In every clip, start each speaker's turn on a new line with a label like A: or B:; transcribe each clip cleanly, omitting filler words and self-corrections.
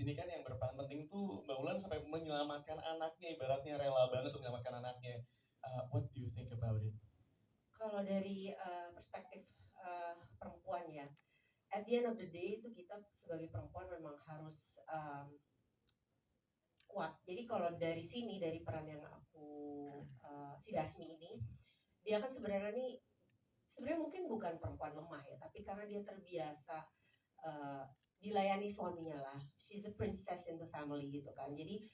A: sini kan yang berperan penting tuh Mbak Ulan sampai menyelamatkan anaknya, ibaratnya rela banget untuk menyelamatkan anaknya. What do you think about it?
B: Kalau dari perspektif perempuan ya, at the end of the day itu kita sebagai perempuan memang harus kuat. Jadi kalau dari sini, dari peran yang aku si Dasmi ini, dia kan sebenarnya mungkin bukan perempuan lemah ya, tapi karena dia terbiasa dilayani suaminya lah. She's a princess in the family gitu kan. Jadi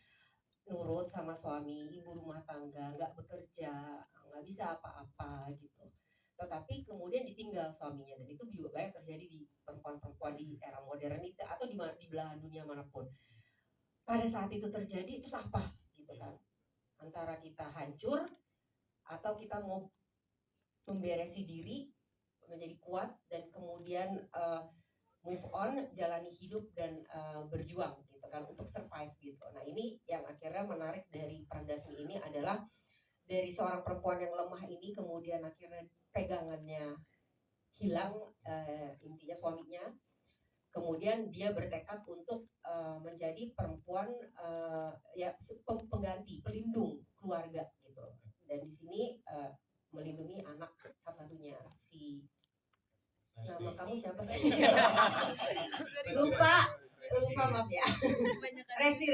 B: nurut sama suami, ibu rumah tangga, nggak bekerja, nggak bisa apa-apa gitu. Tetapi kemudian ditinggal suaminya, dan itu juga banyak terjadi di perempuan-perempuan di era modern itu atau di belahan dunia manapun. Pada saat itu terjadi, terus apa gitu kan? Antara kita hancur atau kita mau memberesi diri, menjadi kuat dan kemudian move on, jalani hidup dan berjuang gitu kan untuk survive gitu. Nah ini yang akhirnya menarik dari peran Dasmi ini adalah dari seorang perempuan yang lemah ini kemudian akhirnya pegangannya hilang, intinya suaminya. Kemudian dia bertekad untuk menjadi perempuan ya pengganti, pelindung keluarga gitu. Dan di sini melindungi anak satu-satunya si nama kamu siapa sih? lupa maaf ya. Resti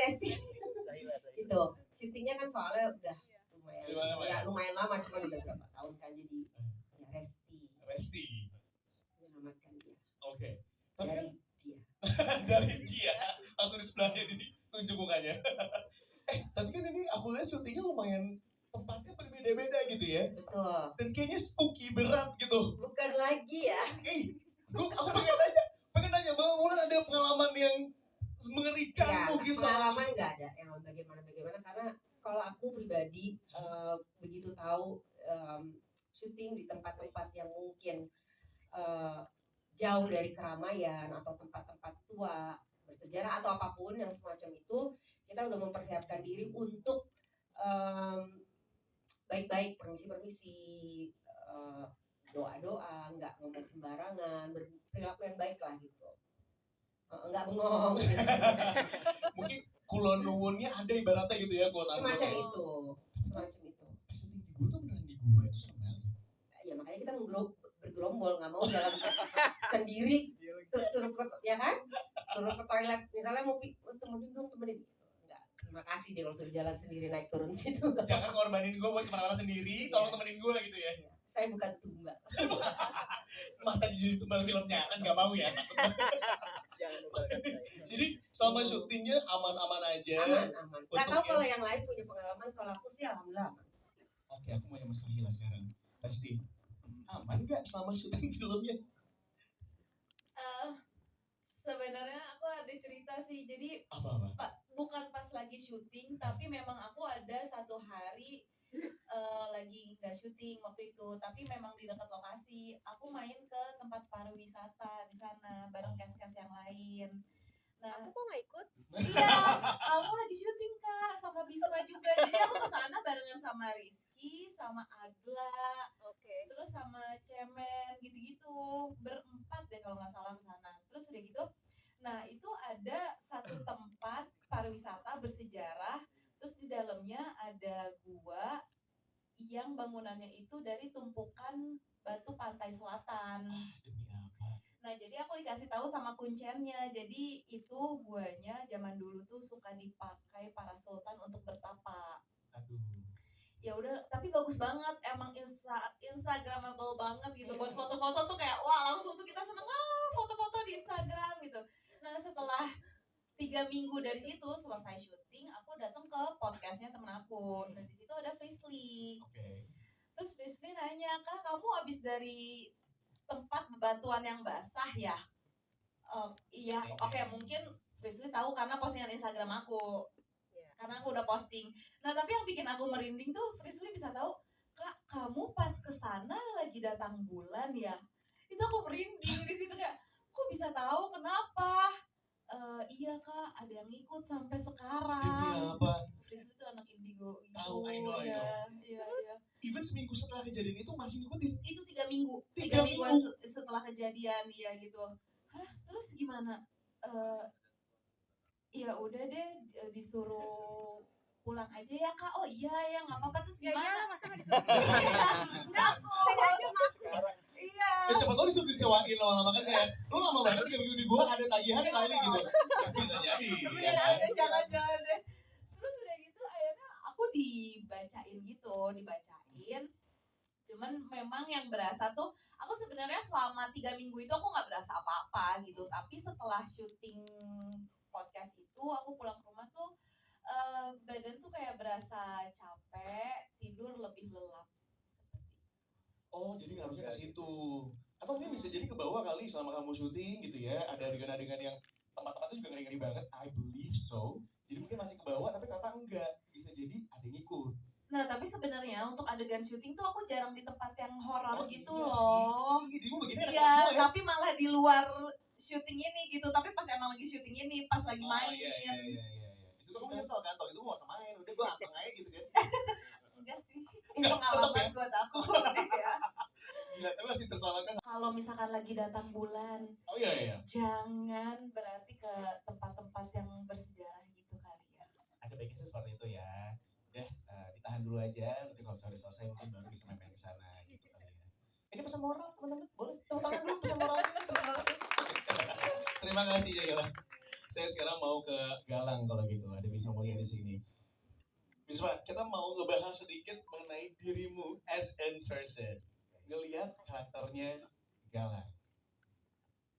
B: gitu. Syutingnya kan soalnya udah lumayan lama, cuma udah berapa tahun kan, jadi ya Resti menyelamatkan dia.
A: Oke.
B: Dari dia.
A: Dari dia langsung di sebelahnya ditunjuk mukanya. Tapi kan ini aku lihat syutingnya lumayan tempatnya berbeda-beda gitu ya.
B: Betul.
A: Dan kayaknya spooky berat gitu.
B: Bukan lagi ya.
A: Aku pengen nanya Bang Ulan ada pengalaman yang mengerikan
B: ya,
A: mungkin
B: pengalaman nggak ada yang bagaimana karena kalau aku pribadi begitu tahu syuting di tempat-tempat yang mungkin jauh dari keramaian atau tempat-tempat tua bersejarah atau apapun yang semacam itu, kita udah mempersiapkan diri untuk baik-baik, permisi-permisi, doa-doa, nggak ngomong sembarangan, berperilaku yang baik lah gitu. Nggak bengong gitu.
A: Mungkin kulon nuwunnya ada ibaratnya gitu ya,
B: semacam itu.
A: Syuting di gua tuh beneran di gua, itu serem banget.
B: Ya makanya kita bergerombol, nggak mau jalan sendiri suruh ke, ya kan, suruh ke toilet misalnya mau temenin enggak, terima kasih deh kalau suruh jalan sendiri naik turun situ.
A: Jangan korbanin gue buat kemana-mana sendiri, tolong temenin gue gitu ya.
B: Saya bukan tumbal.
A: Masa jadi tumbal filmnya kan nggak mau ya. Jadi selama syutingnya aman-aman aja.
B: Aman. Nggak tahu kalau yang lain punya pengalaman, kalau aku sih alhamdulillah aman.
A: Oke, aku mau yang Mas Hila sekarang. Pasti aman nggak selama syuting filmnya?
C: Sebenarnya aku ada cerita sih. Jadi bukan pas lagi syuting, tapi memang aku ada satu hari lagi nggak syuting waktu itu, tapi memang di dekat lokasi. Aku main ke tempat pariwisata di sana bareng cast-cast yang lain. Nah,
D: aku kok nggak ikut?
C: Iya, kamu lagi syuting Kak, sama Bisma juga. Jadi aku kesana barengan sama Rizky, sama Agla, terus sama Cemen gitu-gitu, berempat deh kalau nggak salah kesana. Terus udah gitu, nah itu ada satu tempat pariwisata bersejarah, terus di dalamnya ada gua yang bangunannya itu dari tumpukan batu pantai selatan. Nah jadi aku dikasih tahu sama kuncennya, jadi itu guanya zaman dulu tuh suka dipakai para sultan untuk bertapa. Ya udah, tapi bagus banget, emang instagramable banget gitu, buat foto-foto tuh kayak wah langsung tuh kita seneng foto-foto di Instagram gitu. Nah setelah 3 minggu dari situ selesai syuting, aku datang ke podcastnya temen aku. Nah di situ ada Frisly. Terus Frisly nanya, Kak kamu abis dari tempat bebatuan yang basah ya? Iya, oke, mungkin Frisly tahu karena postingan Instagram aku. Karena aku udah posting. Nah tapi yang bikin aku merinding tuh Frisly bisa tahu, Kak kamu pas kesana lagi datang bulan ya? Itu aku merinding di situ kayak, kok bisa tahu, kenapa? Iya Kak, ada yang ikut sampai sekarang.
A: Demi apa?
C: Frisly tuh anak indigo gitu.
A: Tahu, I know.
C: Iya.
A: Even seminggu setelah kejadian itu masih ngikutin?
C: Itu 3 minggu.
A: 3 minggu
C: setelah kejadian, ya gitu. Hah, terus gimana? ya udah deh disuruh pulang aja ya kak. Oh iya ya nggak apa-apa. Terus
D: Ya
C: gimana?
D: iyalah masa nggak disuruh.
C: Takut. Iya.
A: Ya siapa tau disuruh disewain lama-lama kan kayak lu lama banget 3 minggu di gua ada tagihannya kali gitu. Ya, bisa jadi ya kan.
C: Jangan-jangan deh. Terus udah gitu akhirnya aku dibacain. Cuman memang yang berasa tuh aku sebenarnya selama 3 minggu itu aku nggak berasa apa-apa gitu. Tapi setelah syuting podcast itu aku pulang ke rumah tuh badan tuh kayak berasa capek, tidur lebih lelap.
A: Oh, jadi ngaruhnya ke situ. Atau mungkin bisa jadi ke bawah kali selama kamu syuting gitu ya. Ada adegan-adegan yang tempat-tempatnya juga ngeri-ngeri banget. I believe so. Jadi mungkin masih ke bawah tapi ternyata enggak. Bisa jadi ada yang ngikut.
C: Nah, tapi sebenarnya untuk adegan syuting tuh aku jarang di tempat yang horor gitu
A: iya
C: loh.
A: Sih. Iya, dirimu begini ada
C: Iya,
A: semua ya.
C: tapi malah di luar syuting ini gitu. Tapi pas emang lagi syuting ini, pas lagi main.
A: Iya. Di situ kamu nyesel kan, kalau itu gua gak usah main, udah gua anteng aja gitu kan.
C: Enggak sih,
A: Enggak, tetep
C: pengalaman
A: ya?
C: buat aku sih ya.
A: Gila, tapi masih terselamatkan.
C: Kalau misalkan lagi datang bulan,
A: Oh iya.
C: jangan berarti ke tempat-tempat yang bersejarah gitu kali ya.
A: Ada baiknya sih seperti itu ya. Udah, ditahan dulu aja, nanti kalau misalnya udah selesai mungkin baru bisa main-main ke sana gitu kali ya. Ini pesan moral teman-teman, boleh tepuk tangan dulu pesan moralnya. Terima kasih Jaila. Saya sekarang mau ke Galang kalau gitu, ada Bisma Mulia di sini. Bisma, kita mau ngebahas sedikit mengenai dirimu as in person. Ngelihat karakternya Galang.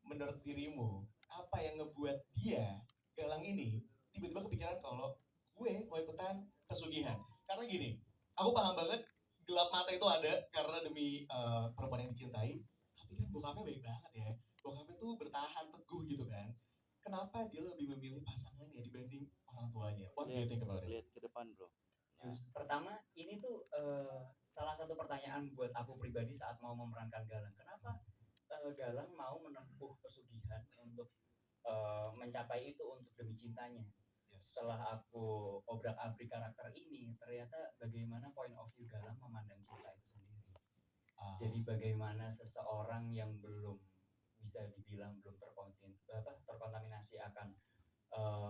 A: Menurut dirimu, apa yang ngebuat dia, Galang ini, tiba-tiba kepikiran kalau gue mau ikutan pesugihan? Karena gini, aku paham banget gelap mata itu ada karena demi perempuan yang dicintai. Tapi kan bokapnya baik banget ya. Bokapnya tuh bertahan teguh gitu kan. Kenapa dia lebih memilih pasangannya dibanding orang tuanya? What do you think about it?
E: Lihat ke depan bro.
F: Pertama, ini tuh salah satu pertanyaan buat aku pribadi saat mau memerankan Galang. Kenapa Galang mau menempuh pesugihan untuk mencapai itu untuk demi cintanya? Setelah aku obrak-abrik karakter ini, ternyata bagaimana point of view Galang memandang cinta itu sendiri. Jadi bagaimana seseorang yang belum bisa dibilang belum terkontaminasi akan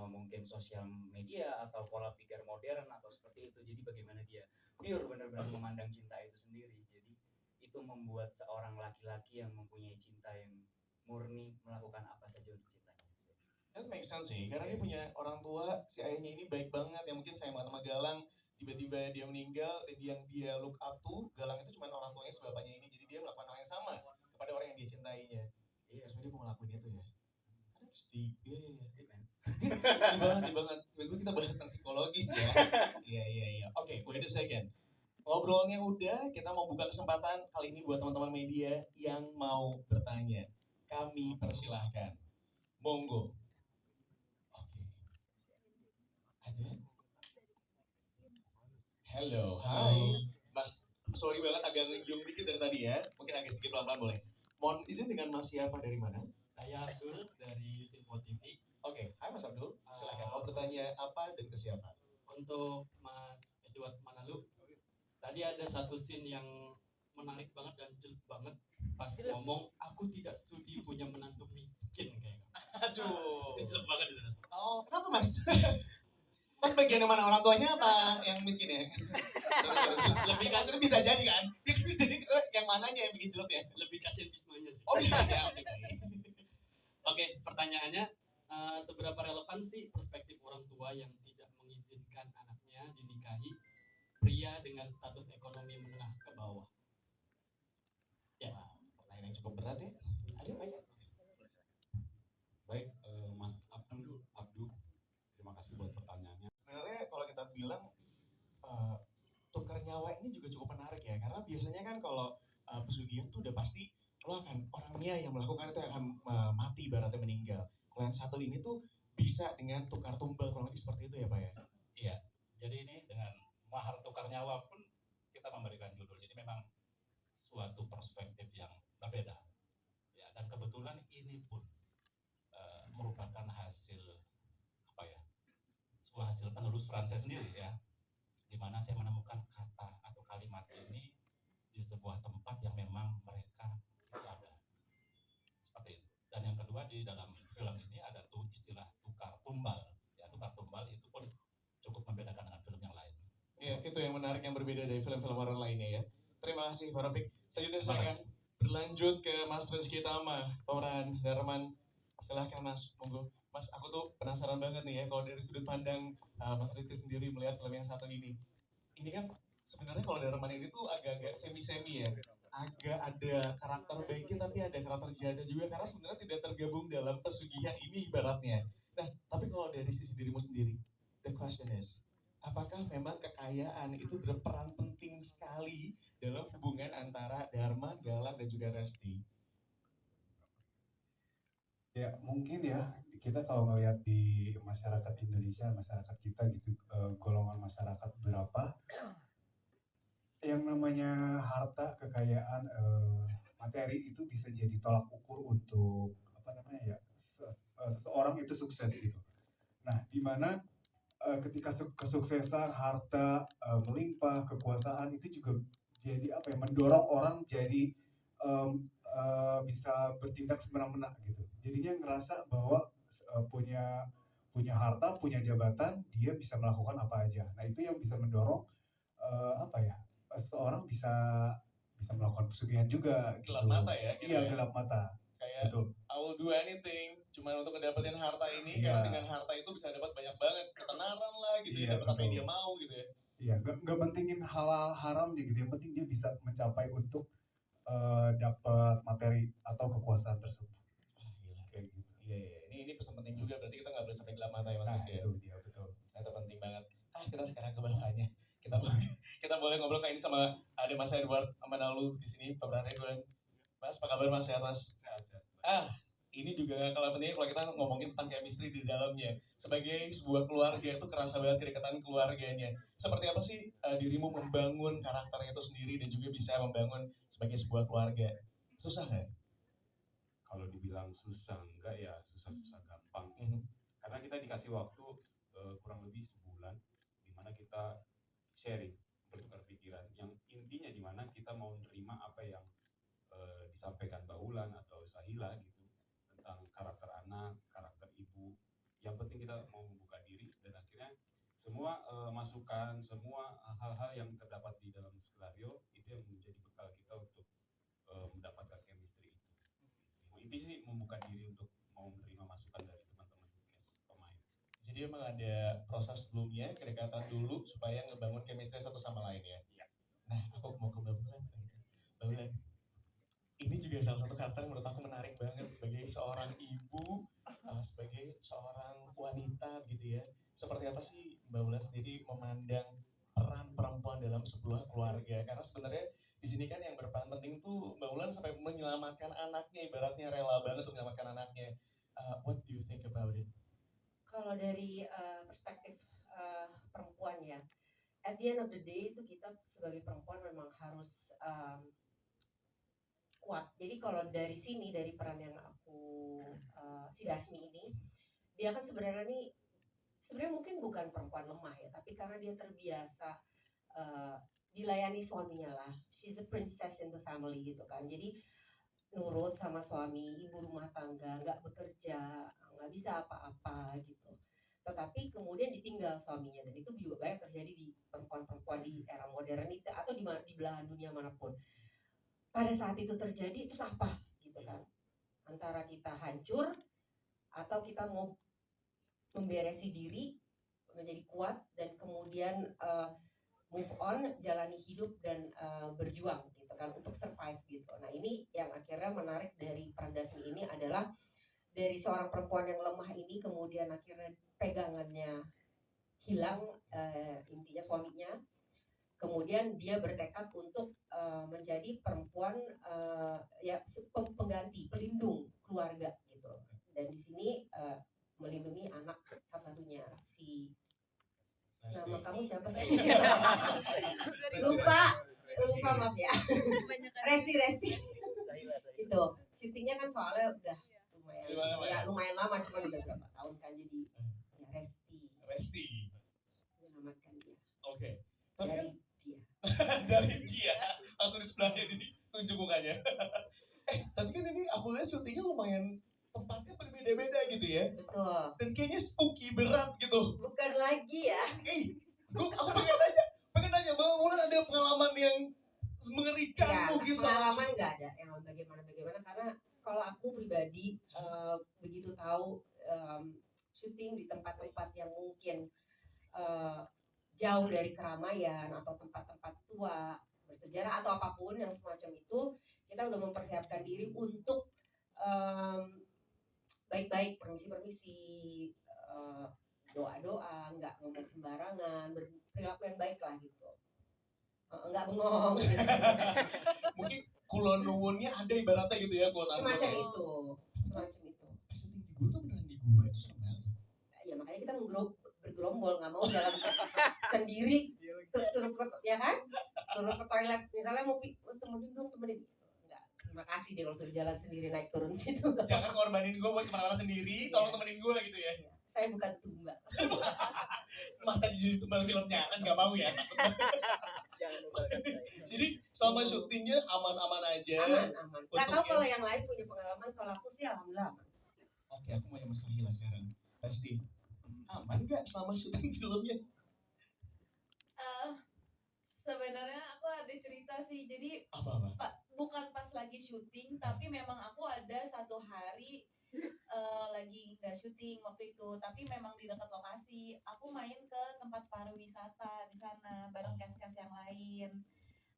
F: mungkin sosial media atau pola pikir modern atau seperti itu. Jadi bagaimana dia pure benar-benar memandang cinta itu sendiri. Jadi itu membuat seorang laki-laki yang mempunyai cinta yang murni melakukan apa saja untuk cintanya.
A: That makes sense sih, karena dia punya orang tua, si ayahnya ini baik banget, yang mungkin sayang banget sama Galang, tiba-tiba dia meninggal, dan yang dia look up to, Galang itu cuma orang tuanya sebapaknya ini, jadi dia melakukan hal yang sama kepada orang yang dia cintainya.
F: Iya.
A: Terus dia mau ngelakuin itu ya. Terus di
F: Deep
A: banget. Tiba-tiba kita bahas tentang psikologis ya. Iya. Oke, wait a second. Ngobrolnya udah, kita mau buka kesempatan kali ini buat teman-teman media yang mau bertanya. Kami persilahkan. Monggo. Oke. Ada? Hello, hai. Mas, sorry banget agak ngegiung dikit dari tadi ya. Mungkin agak sedikit pelan-pelan boleh. Mohon izin dengan Mas siapa dari mana?
G: Saya Abdul dari Simpo TV.
A: Oke, hai Mas Abdul. Silakan mau bertanya apa dan ke siapa?
G: Untuk Mas Edward Manalu, tadi ada satu scene yang menarik banget dan jelek banget pas ngomong aku tidak sudi punya menantu miskin kayaknya.
A: Aduh.
G: Itu jelek banget itu.
A: Oh, kenapa Mas? Mas bagian yang mana, orang tuanya apa yang miskin ya? Sorry. Lebih kasar bisa jadi kan? Dia kan bisa jadi yang mananya yang bikin jelek ya?
G: Lebih kasihan Bismanya sih.
A: Oh bisa ya, oke baik.
G: Oke, pertanyaannya seberapa relevan sih perspektif orang tua yang tidak mengizinkan anaknya dinikahi pria dengan status ekonomi menengah ke bawah? Ya.
A: Wow, pertanyaan yang cukup berat ya. Ada banyak.
E: Baik, Mas Abdul, terima kasih buat pertanyaannya.
A: Sebenarnya kalau kita bilang tukar nyawa ini juga cukup menarik ya, karena biasanya kan kalau pesugihan tuh udah pasti lo akan orangnya yang melakukan itu akan mati ibaratnya meninggal. Kalau yang satu ini tuh bisa dengan tukar tumbal kurang lebih seperti itu ya Pak ya?
E: Iya, jadi ini dengan mahar tukar nyawa pun kita memberikan judul. Jadi memang suatu perspektif yang berbeda. Ya, dan kebetulan ini pun merupakan hasil sebuah hasil penelusuran saya sendiri ya, di mana saya menemukan kata atau kalimat ini di sebuah tempat yang memang mereka itu ada seperti itu. Dan yang kedua di dalam film ini ada tuh istilah tukar tumbal
A: ya, itu yang menarik yang berbeda dari film-film horor lainnya ya. Terima kasih Pak Rafiq. Selanjutnya saya akan berlanjut ke Mas Rizky Tama, pemeran Darman. Silahkan Mas, monggo. Mas, aku tuh penasaran banget nih ya kalau dari sudut pandang Mas Rizky sendiri melihat film yang satu ini. Ini kan sebenarnya kalau Darman ini tuh agak-agak semi-semi ya. Agak ada karakter baiknya tapi ada karakter jahatnya juga karena sebenarnya tidak tergabung dalam pesugihan ini ibaratnya. Nah, tapi kalau dari sisi dirimu sendiri, the question is, apakah memang kekayaan itu berperan penting sekali dalam hubungan antara Dharma, Galang, dan juga Resti?
D: Ya mungkin ya kita kalau ngelihat di masyarakat Indonesia, masyarakat kita gitu, golongan masyarakat berapa yang namanya harta, kekayaan, materi itu bisa jadi tolak ukur untuk apa namanya ya seseorang itu sukses gitu. Nah, di mana ketika kesuksesan, harta, melimpah, kekuasaan itu juga jadi apa ya mendorong orang jadi bisa bertindak semena-mena gitu. Jadinya ngerasa bahwa punya harta, punya jabatan, dia bisa melakukan apa aja. Nah itu yang bisa mendorong apa ya seorang bisa melakukan pesugihan juga.
A: Gelap
D: gitu.
A: mata ya? Gitu
D: Iya
A: ya?
D: gelap mata.
A: Kayak
D: Betul.
A: I will do anything cuma untuk ngedapetin harta ini
D: Iya.
A: karena dengan harta itu bisa dapat banyak banget ketenaran lah gitu
D: Iya,
A: ya, dapat apa yang
D: betul.
A: dia mau gitu ya.
D: Iya, nggak pentingin halal haramnya gitu. Yang penting dia bisa mencapai untuk dapat materi atau kekuasaan tersebut.
A: Gila.
D: Kayak gitu.
A: Iya. Ini pesan penting juga, berarti kita nggak boleh sampai gelap mata ya Mas
D: Nah
A: Rizky ya.
D: itu dia betul.
A: Nah, itu penting banget. Kita sekarang ke bawahnya. Kita boleh ngobrol kayak ini sama ada Mas Edward Amanalu di sini, pemeran Edward. Mas, apa kabar Mas? Sehat Mas?
E: Sehat.
A: Ini juga kalau pentingnya kalau kita ngomongin tentang chemistry di dalamnya. Sebagai sebuah keluarga itu kerasa banget kedekatan keluarganya. Seperti apa sih dirimu membangun karakternya itu sendiri dan juga bisa membangun sebagai sebuah keluarga? Susah nggak?
H: Kalau dibilang susah enggak ya susah-susah gampang.
A: Mhm.
H: Karena kita dikasih waktu kurang lebih sebulan di mana kita sharing, bertukar pikiran. Yang intinya di mana kita mau menerima apa yang disampaikan Mbak Ulan atau Sahila gitu tentang karakter anak, karakter ibu. Yang penting kita mau membuka diri dan akhirnya semua masukan, semua hal-hal yang terdapat di dalam skenario itu yang menjadi bekal kita untuk mendapatkan chemistry itu. Intinya sih membuka diri untuk mau menerima masukan dari teman-teman cast pemain.
A: Jadi emang ada proses sebelumnya, kedekatan dulu supaya ngebangun chemistry satu sama lain ya.
H: Iya.
A: Nah, aku mau ke Mbak Bulan. Mbak Bulan, ini juga salah satu karakter yang menurut aku menarik banget sebagai seorang ibu, sebagai seorang wanita gitu ya. Seperti apa sih Mbak Bulan sendiri memandang peran perempuan dalam sebuah keluarga? Karena sebenarnya di sini kan yang berperan penting tuh Mbak Ulan sampai menyelamatkan anaknya, ibaratnya rela banget untuk menyelamatkan anaknya. What do you think about it?
B: Kalau dari perspektif perempuan ya, at the end of the day itu kita sebagai perempuan memang harus kuat. Jadi kalau dari sini, dari peran yang aku si Dasmi ini, dia kan sebenarnya mungkin bukan perempuan lemah ya, tapi karena dia terbiasa dilayani suaminya lah. She's a princess in the family gitu kan. Jadi nurut sama suami, ibu rumah tangga, nggak bekerja, nggak bisa apa-apa gitu. Tetapi kemudian ditinggal suaminya, dan itu juga banyak terjadi di perempuan-perempuan di era modern itu atau di belahan dunia manapun. Pada saat itu terjadi, itu apa gitu kan? Antara kita hancur atau kita mau memberesi diri, menjadi kuat dan kemudian move on, jalani hidup dan berjuang gitu kan untuk survive gitu. Nah ini yang akhirnya menarik dari peran Dasmi ini adalah dari seorang perempuan yang lemah ini kemudian akhirnya pegangannya hilang, intinya suaminya. Kemudian dia bertekad untuk menjadi perempuan ya pengganti, pelindung keluarga gitu. Dan di sini melindungi anak satu-satunya si nama kamu siapa sih? lupa maaf ya. Resti. Gitu. Syutingnya kan soalnya udah lumayan lama, cuma udah berapa tahun kan, jadi ya
A: Resti.
B: menyelamatkan dia.
A: Oke. Tapi kan
B: Dari dia.
A: dari dia langsung di sebelahnya ditunjuk mukanya. Tapi kan ini aku lihat syutingnya lumayan tempatnya berbeda-beda gitu ya.
B: Betul.
A: Dan kayaknya spooky berat gitu.
B: Bukan lagi ya.
A: Aku pengen memberikan
B: Ya,
A: mungkin
B: pengalaman nggak ada yang bagaimana karena kalau aku pribadi begitu tahu syuting di tempat-tempat yang mungkin jauh dari keramaian atau tempat-tempat tua bersejarah atau apapun yang semacam itu, kita udah mempersiapkan diri untuk baik-baik, permisi-permisi, doa-doa, nggak ngomong sembarangan, berperilaku yang baik lah gitu. Nggak bengong gitu.
A: mungkin kulon nuwunnya ada ibaratnya gitu ya, quote unquote.
B: Semacam itu.
A: Syuting di gua tuh beneran di gua itu serem banget.
B: Ya makanya kita bergerombol, nggak mau jalan sendiri suruh ya kan, suruh ke toilet misalnya mau temenin enggak, terima kasih deh kalau suruh jalan sendiri naik turun situ.
A: Jangan korbanin gua buat kemana-mana sendiri, tolong temenin gua gitu ya.
B: Saya bukan tumba.
A: Masa jadi tumbal filmnya kan nggak mau ya.
F: Jangan lupa
A: Jadi selama syutingnya aman-aman aja.
B: Aman. Nggak tahu
A: Untuk
B: kalau yang lain punya pengalaman, kalau aku sih alhamdulillah aman.
A: Oke, aku mau yang masalah Hila sekarang. Pasti aman nggak selama syuting filmnya?
C: Sebenarnya aku ada cerita sih. Jadi
A: Apa?
C: bukan pas lagi syuting, tapi memang aku ada satu hari lagi nggak syuting waktu itu, tapi memang di dekat lokasi. Aku main ke tempat pariwisata di sana bareng cast-cast yang lain.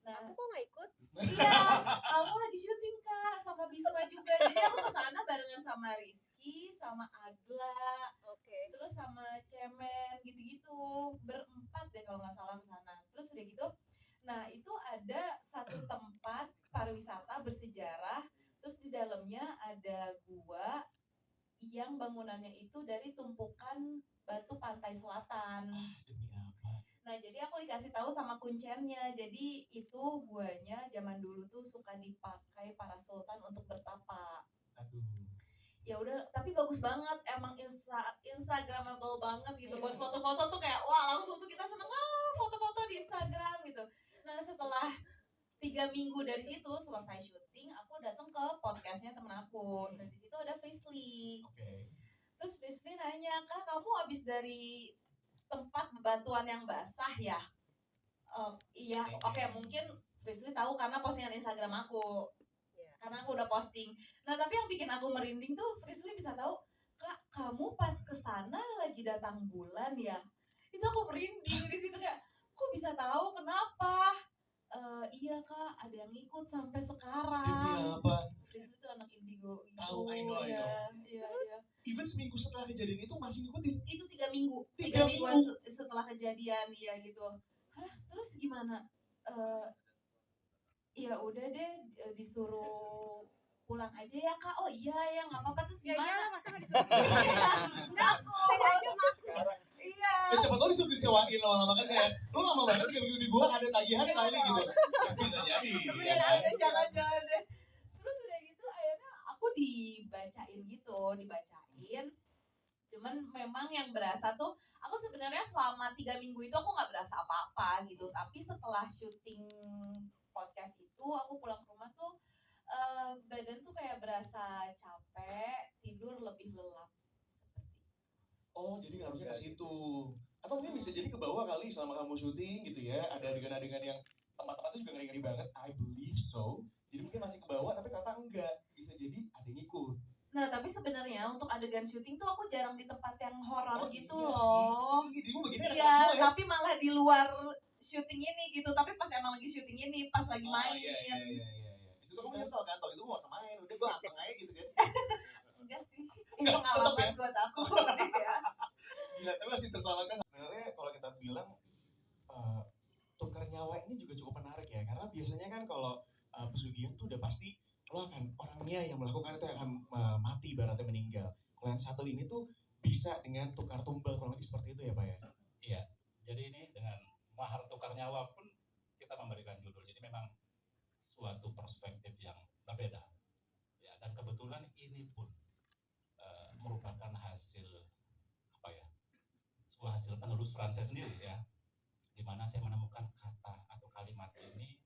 C: Nah,
I: Aku kok nggak ikut?
C: iya, kamu lagi syuting Kak sama Bisma juga. Jadi aku ke sana barengan sama Rizky, sama Agla,
I: Oke.
C: terus sama Cemen gitu-gitu. Berempat deh kalau nggak salah ke sana. Terus udah gitu, nah itu ada satu tempat pariwisata bersejarah. Terus di dalamnya ada gua yang bangunannya itu dari tumpukan batu pantai selatan.
A: Demi apa?
C: Nah, jadi aku dikasih tahu sama kuncennya. Jadi itu guanya zaman dulu tuh suka dipakai para sultan untuk bertapa.
A: Aduh.
C: Ya udah, tapi bagus banget. Emang instagramable banget gitu. Buat foto-foto tuh kayak wah, langsung tuh kita seneng foto-foto di Instagram gitu. Nah, setelah 3 minggu dari situ selesai syuting, aku datang ke podcastnya temen aku. Dan di situ ada Frisly.
A: Oke.
C: Terus Frisly nanya, Kak, kamu habis dari tempat bebatuan yang basah ya? Iya, oke, mungkin Frisly tahu karena postingan Instagram aku.
I: Iya.
C: Karena aku udah posting. Nah, tapi yang bikin aku merinding tuh Frisly bisa tahu, Kak, kamu pas kesana lagi datang bulan ya? Itu aku merinding di situ kayak, kok bisa tahu kenapa? Iya Kak, ada yang ikut sampai
A: Demi
C: sekarang.
A: apa?
C: Frisly tuh anak indigo gitu.
A: Tahu, I know.
C: Iya.
A: Even seminggu setelah kejadian itu masih ngikutin.
C: Itu 3 minggu.
A: 3
C: 3 mingguan setelah kejadian, ya gitu. Hah, terus gimana? Ya udah deh, disuruh pulang aja ya Kak. Oh iya ya, nggak apa-apa. Terus
I: Ya
C: gimana?
I: iyalah, masa nggak disuruh?
C: Takut.
I: Sengaja masuk.
C: Iya.
A: Ya siapa tau disuruh disewain lama-lama kan kayak lu lama banget 3 minggu di gua ada tagihannya kali gitu. Ya, bisa jadi. Ya kan?
C: Jangan-jangan deh. Terus udah gitu akhirnya aku dibacain. Cuman memang yang berasa tuh aku sebenarnya selama 3 minggu itu aku nggak berasa apa-apa gitu. Tapi setelah syuting podcast itu aku pulang ke rumah tuh badan tuh kayak berasa capek, tidur lebih lelap.
A: Oh, jadi ngaruhnya ke situ. Atau mungkin bisa jadi ke bawah kali selama kamu syuting gitu ya. Ada adegan-adegan yang tempat-tempatnya juga ngeri-ngeri banget. I believe so. Jadi mungkin masih ke bawah tapi ternyata enggak. Bisa jadi ada yang ikut.
C: Nah, tapi sebenarnya untuk adegan syuting tuh aku jarang di tempat yang horor gitu
A: iya
C: loh.
A: Sih. Iya, begini ada
C: Iya,
A: semua ya.
C: tapi malah di luar syuting ini gitu. Tapi pas emang lagi syuting ini, pas lagi main.
A: Iya. Di situ kamu nyesel kan, kalau itu gua gak usah main. Udah gua anteng aja gitu kan.
C: Enggak sih.
A: Enggak, tetep ya.
C: Pengalaman buat aku sih ya.
A: Gila, tapi masih terselamatkan. Sebenarnya kalau kita bilang tukar nyawa ini juga cukup menarik ya. Karena biasanya kan kalau pesugihan tuh udah pasti lo akan orangnya yang melakukan itu akan mati ibaratnya meninggal. Kalau yang satu ini tuh bisa dengan tukar tumbal kurang lebih seperti itu ya Pak ya?
E: Iya, jadi ini dengan mahar tukar nyawa pun kita memberikan judul. Jadi memang suatu perspektif yang berbeda. Ya, dan kebetulan ini pun merupakan hasil apa ya? Sebuah hasil penelusuran saya sendiri ya. Di mana saya menemukan kata atau kalimat ini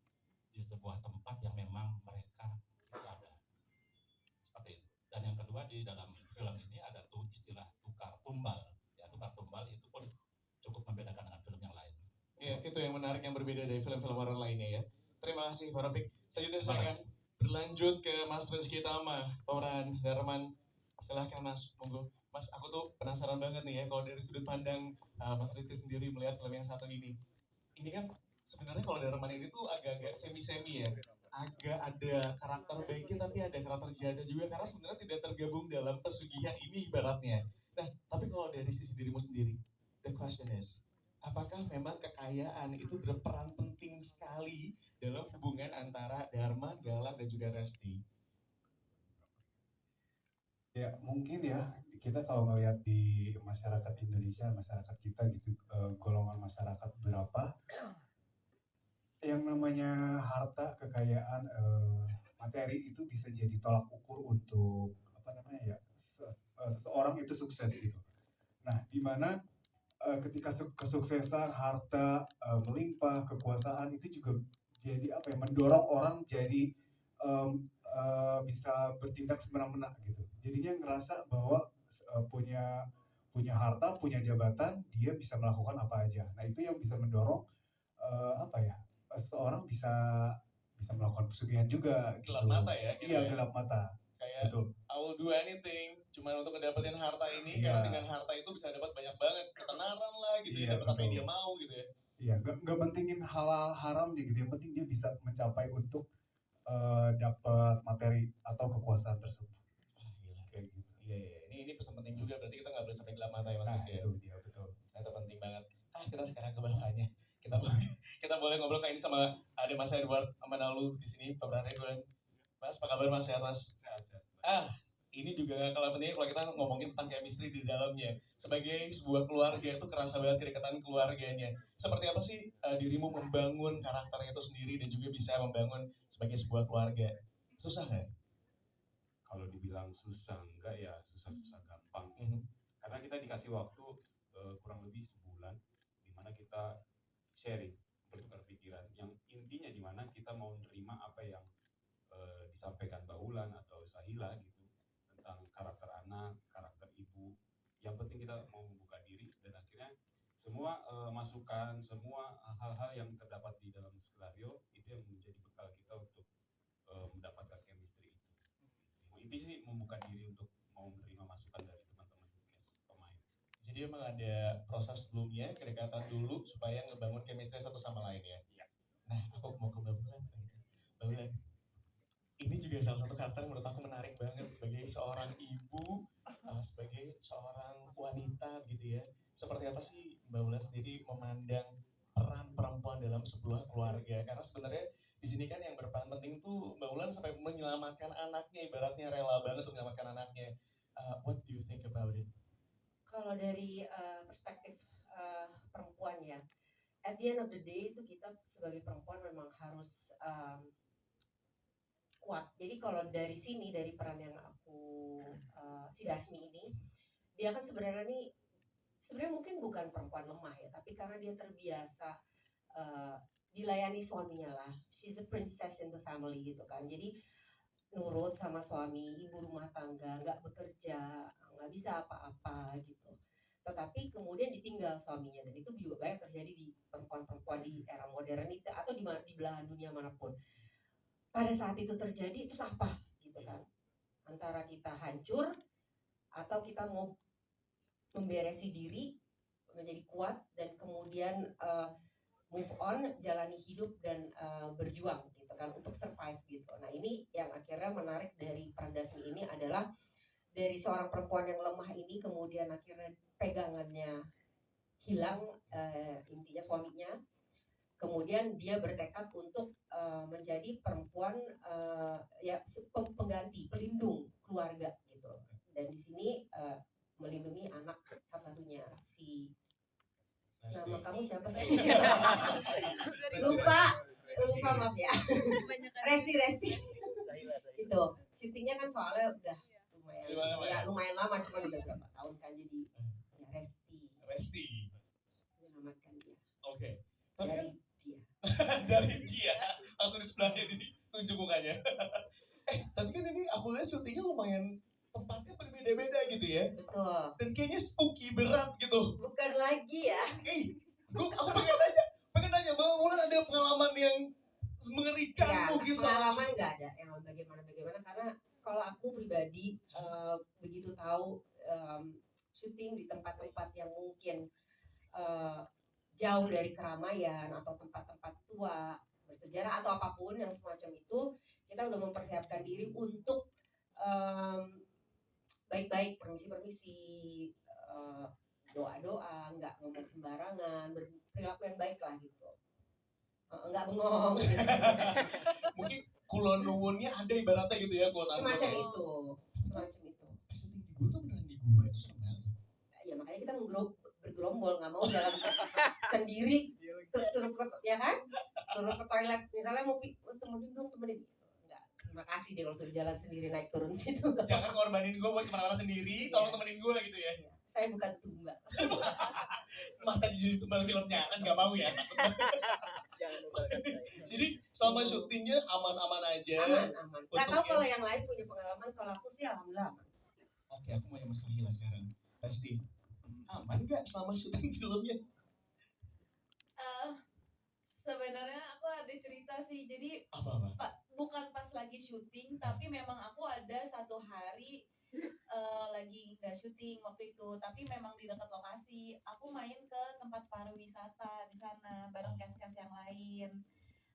E: di sebuah tempat yang memang mereka itu ada. Seperti itu. Dan yang kedua di dalam film ini ada tuh istilah tukar tumbal. Ya, tukar tumbal itu pun cukup membedakan dengan film yang lain.
A: Iya, itu yang menarik yang berbeda dari film-film horor lainnya ya. Terima kasih Pak Rafiq. Selanjutnya saya akan berlanjut ke Mas Rizky Tama, Pauran Darman. Silahkan Mas, monggo. Mas, aku tuh penasaran banget nih ya kalau dari sudut pandang Mas Rizky sendiri melihat film yang satu ini. Ini kan sebenarnya kalau Darman ini tuh agak-agak semi-semi ya. Agak ada karakter baiknya tapi ada karakter jahatnya juga karena sebenarnya tidak tergabung dalam pesugihan ini ibaratnya. Nah, tapi kalau dari sisi dirimu sendiri, the question is, apakah memang kekayaan itu berperan penting sekali dalam hubungan antara Darman, Galang, dan juga Resti?
D: Ya mungkin ya kita kalau ngelihat di masyarakat Indonesia, masyarakat kita gitu, golongan masyarakat berapa yang namanya harta, kekayaan, materi itu bisa jadi tolak ukur untuk apa namanya ya seseorang itu sukses gitu. Nah, di mana ketika kesuksesan, harta, melimpah, kekuasaan itu juga jadi apa ya mendorong orang jadi bisa bertindak semena-mena gitu. Jadinya ngerasa bahwa punya harta, punya jabatan, dia bisa melakukan apa aja. Nah, itu yang bisa mendorong apa ya? Seseorang bisa melakukan pesugihan juga gitu.
A: Gelap mata ya gitu
D: Iya,
A: ya.
D: gelap mata.
A: Kayak
D: Betul.
A: I will do anything cuma untuk ngedapetin harta ini
D: Iya.
A: karena dengan harta itu bisa dapat banyak banget ketenaran lah gitu
D: Iya,
A: ya, dapat apa yang
D: betul.
A: dia mau gitu ya.
D: Iya, nggak pentingin halal haramnya gitu. Yang penting dia bisa mencapai untuk dapat materi atau kekuasaan tersebut.
A: Ah, gila.
D: Kayak gitu.
A: Iya. Ini pesan penting juga, berarti kita nggak boleh sampai gelap mata ya Mas
D: Nah,
A: Rizky ya.
D: itu dia betul.
A: Nah, itu penting banget. Kita sekarang ke bawahnya. Kita boleh ngobrol kayak ini sama ada Mas Edward Amanalu di sini, Pak Ridwan. Mas, apa kabar Mas? Sehat Mas?
H: Sehat.
A: Ini juga kalau pentingnya kalau kita ngomongin tentang chemistry di dalamnya. Sebagai sebuah keluarga itu kerasa banget kedekatan keluarganya. Seperti apa sih dirimu membangun karakter itu sendiri dan juga bisa membangun sebagai sebuah keluarga? Susah nggak?
H: Kalau dibilang susah enggak ya susah-susah gampang. Karena kita dikasih waktu kurang lebih sebulan di mana kita sharing, bertukar pikiran. Yang intinya di mana kita mau nerima apa yang disampaikan Mbak Ulan atau Sahila gitu tentang karakter anak, karakter ibu. Yang penting kita mau membuka diri dan akhirnya semua masukan, semua hal-hal yang terdapat di dalam skenario itu yang menjadi bekal kita untuk mendapatkan chemistry itu. Intinya sih membuka diri untuk mau menerima masukan dari teman-teman cast pemain.
A: Jadi emang ada proses sebelumnya, kedekatan dulu supaya ngebangun chemistry satu sama lain ya.
H: Iya.
A: Nah, aku mau ke Mbak Bulan. Mbak Bulan, ini juga salah satu karakter yang menurut aku menarik banget sebagai seorang ibu, sebagai seorang wanita gitu ya. Seperti apa sih Mbak Bulan sendiri memandang peran perempuan dalam sebuah keluarga? Karena sebenarnya di sini kan yang berperan penting tuh Mbak Ulan sampai menyelamatkan anaknya, ibaratnya rela banget untuk menyelamatkan anaknya. What do you think about it?
B: Kalau dari perspektif perempuan ya, at the end of the day itu kita sebagai perempuan memang harus kuat. Jadi kalau dari sini, dari peran yang aku si Dasmi ini, dia kan sebenarnya mungkin bukan perempuan lemah ya, tapi karena dia terbiasa dilayani suaminya lah. She's a princess in the family gitu kan. Jadi nurut sama suami, ibu rumah tangga, nggak bekerja, nggak bisa apa-apa gitu. Tetapi kemudian ditinggal suaminya, dan itu juga banyak terjadi di perempuan-perempuan di era modern itu atau di belahan dunia manapun. Pada saat itu terjadi, itu apa gitu kan? Antara kita hancur atau kita mau memberesi diri, menjadi kuat dan kemudian move on, jalani hidup dan berjuang gitu kan untuk survive gitu. Nah, ini yang akhirnya menarik dari peran Dasmi ini adalah dari seorang perempuan yang lemah ini kemudian akhirnya pegangannya hilang, intinya suaminya. Kemudian dia bertekad untuk menjadi perempuan ya pengganti, pelindung keluarga gitu. Dan di sini melindungi anak satu-satunya si nama kamu siapa sih? lupa maaf ya. Resti. Gitu. Syutingnya kan soalnya udah lumayan lama, cuma udah berapa tahun kan, jadi ya
A: Resti.
B: menyelamatkan dia.
A: Oke.
B: Dari dia.
A: Dari dia langsung di sebelahnya ditunjuk mukanya. Tapi kan ini aku lihat syutingnya lumayan tempatnya berbeda-beda gitu ya.
B: Betul.
A: Dan kayaknya spooky berat gitu.
B: Bukan lagi ya.
A: Aku pengen nanya Bang Mulan ada pengalaman yang mengerikan
B: Ya,
A: mungkin
B: pengalaman nggak ada yang bagaimana karena kalau aku pribadi begitu tahu syuting di tempat-tempat yang mungkin jauh dari keramaian atau tempat-tempat tua bersejarah atau apapun yang semacam itu, kita udah mempersiapkan diri untuk baik-baik, permisi-permisi, doa-doa, nggak ngomong sembarangan, berperilaku yang baik lah gitu. Nggak bengong gitu.
A: mungkin kulon nuwunnya ada ibaratnya gitu ya quote unquote
B: Semacam
A: ya.
B: itu.
A: Syuting di gua tuh beneran di gua itu serem banget.
B: Ya makanya kita bergerombol, nggak mau jalan sendiri suruh ya kan, suruh ke toilet misalnya mau temenin enggak, terima kasih deh kalau suruh jalan sendiri naik turun situ.
A: Jangan korbanin gua buat kemana-mana sendiri, tolong temenin gua gitu ya.
B: Saya bukan tumbal.
A: Masa jadi tumbal filmnya kan nggak mau ya.
I: Jangan lupa.
A: Jadi selama syutingnya aman-aman aja.
B: Aman. Nggak tahu
A: Untungnya-
B: kalau yang lain punya pengalaman, kalau aku sih alhamdulillah aman.
A: Oke, aku mau yang Mas Hila sekarang. Pasti aman nggak selama syuting filmnya?
C: Sebenarnya aku ada cerita sih. Jadi
A: Apa-apa?
C: bukan pas lagi syuting, tapi memang aku ada satu hari lagi nggak syuting waktu itu, tapi memang di dekat lokasi. Aku main ke tempat pariwisata di sana bareng cast-cast yang lain.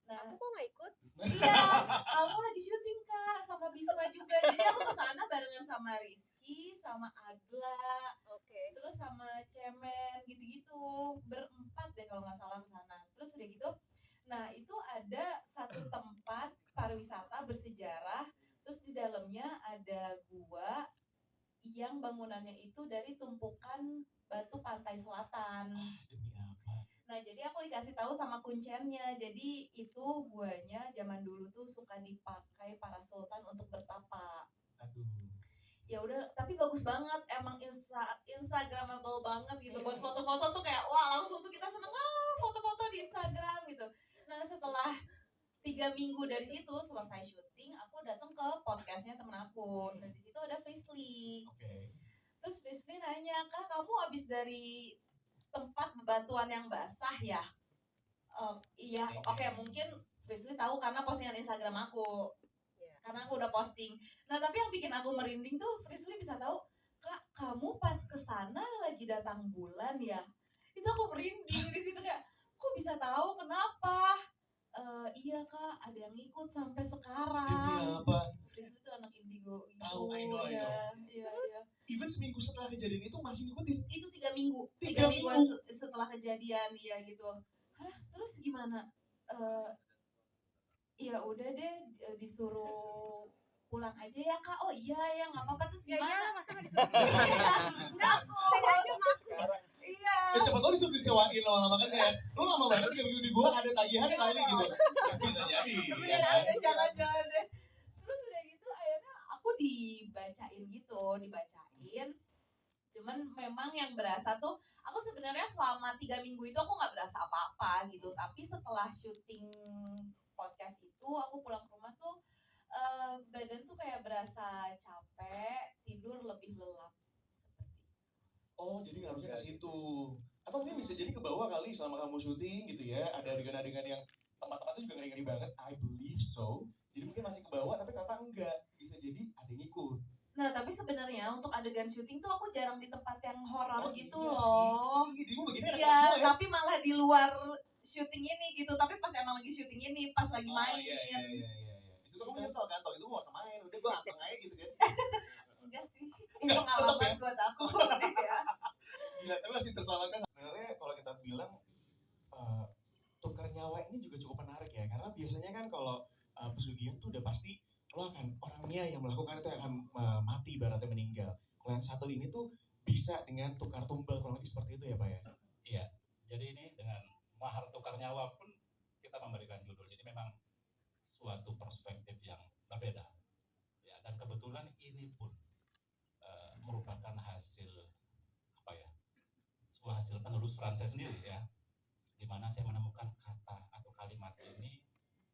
C: Nah,
I: Aku kok nggak ikut?
C: iya, kamu lagi syuting Kak sama Bisma juga. Jadi aku ke sana barengan sama Rizky, sama Agla,
I: Oke.
C: terus sama Cemen gitu-gitu. Berempat deh kalau nggak salah ke sana. Terus udah gitu, nah itu ada satu tempat pariwisata bersejarah. Terus di dalamnya ada gua yang bangunannya itu dari tumpukan batu pantai selatan.
A: Demi apa?
C: Nah, jadi aku dikasih tahu sama kuncennya. Jadi itu guanya zaman dulu tuh suka dipakai para sultan untuk bertapa.
A: Aduh.
C: Ya udah, tapi bagus banget. Emang instagramable banget gitu. Buat foto-foto tuh kayak wah, langsung tuh kita seneng foto-foto di Instagram gitu. Nah, setelah 3 minggu dari situ selesai syuting, aku datang ke podcastnya temen aku. Nah, di situ ada Frisly.
A: Oke.
C: Terus Frisly nanya, "Kak, kamu habis dari tempat bebatuan yang basah ya?" Iya, oke, mungkin Frisly tahu karena postingan Instagram aku.
I: Iya.
C: Karena aku udah posting. Nah, tapi yang bikin aku merinding tuh Frisly bisa tahu, "Kak, kamu pas kesana lagi datang bulan ya?" Itu aku merinding di situ kayak, "Kok bisa tahu? Kenapa?" Iya Kak, ada yang ikut sampai
A: Demi
C: sekarang.
A: apa?
C: Frisly tuh anak indigo gitu.
A: Tahu, I know.
C: Iya.
A: Even seminggu setelah kejadian itu masih ngikutin.
C: Itu 3 minggu.
A: 3
C: 3 mingguan
A: minggu?
C: setelah kejadian, iya gitu. Hah, terus gimana? Ya udah deh, disuruh pulang aja ya Kak. Oh iya ya, nggak apa-apa. Terus
I: Ya
C: gimana?
I: iyalah, masa nggak disuruh?
C: Enggak kok.
I: Sengaja mas.
C: Iya.
A: Siapa tau disuruh disewain lama-lama kan kayak lu lama banget 3 minggu di gua ada tagihan kali gitu. Ya, bisa jadi. Ya kan?
C: Jangan-jangan deh. Terus udah gitu akhirnya aku dibacain. Cuman memang yang berasa tuh aku sebenarnya selama 3 minggu itu aku nggak berasa apa-apa gitu. Tapi setelah syuting podcast itu aku pulang ke rumah tuh badan tuh kayak berasa capek, tidur lebih lelap.
A: Oh, jadi ngaruhnya ke situ. Atau mungkin bisa jadi ke bawah kali selama kamu syuting gitu ya. Ada adegan-adegan yang tempat-tempatnya juga ngeri-ngeri banget. I believe so. Jadi mungkin masih ke bawah tapi ternyata enggak. Bisa jadi ada yang ikut.
C: Nah, tapi sebenarnya untuk adegan syuting tuh aku jarang di tempat yang horor gitu
A: iya
C: loh.
A: sih. Iya, jadi begini
C: Iya, tapi malah di luar syuting ini gitu. Tapi pas emang lagi syuting ini, pas lagi main.
A: Iya. Di situ kamu nyesel kan, kalau itu gua gak usah main, udah gua anteng aja gitu kan.
C: Enggak sih, ini
A: Enggak, tetep
C: pengalaman
A: ya?
C: buat aku sih ya.
A: Gila, tapi masih terselamatkan. Sebenarnya kalau kita bilang tukar nyawa ini juga cukup menarik ya, karena biasanya kan kalau pesugihan tuh udah pasti lo akan orangnya yang melakukan itu akan mati ibaratnya meninggal. Kalau yang satu ini tuh bisa dengan tukar tumbal kurang lebih seperti itu ya Pak ya?
E: Iya. Jadi ini dengan mahar tukar nyawa pun kita memberikan judul. Jadi memang suatu perspektif yang berbeda. Ya, dan kebetulan ini pun merupakan hasil apa ya? Sebuah hasil penelusuran saya sendiri ya. Di mana saya menemukan kata atau kalimat ini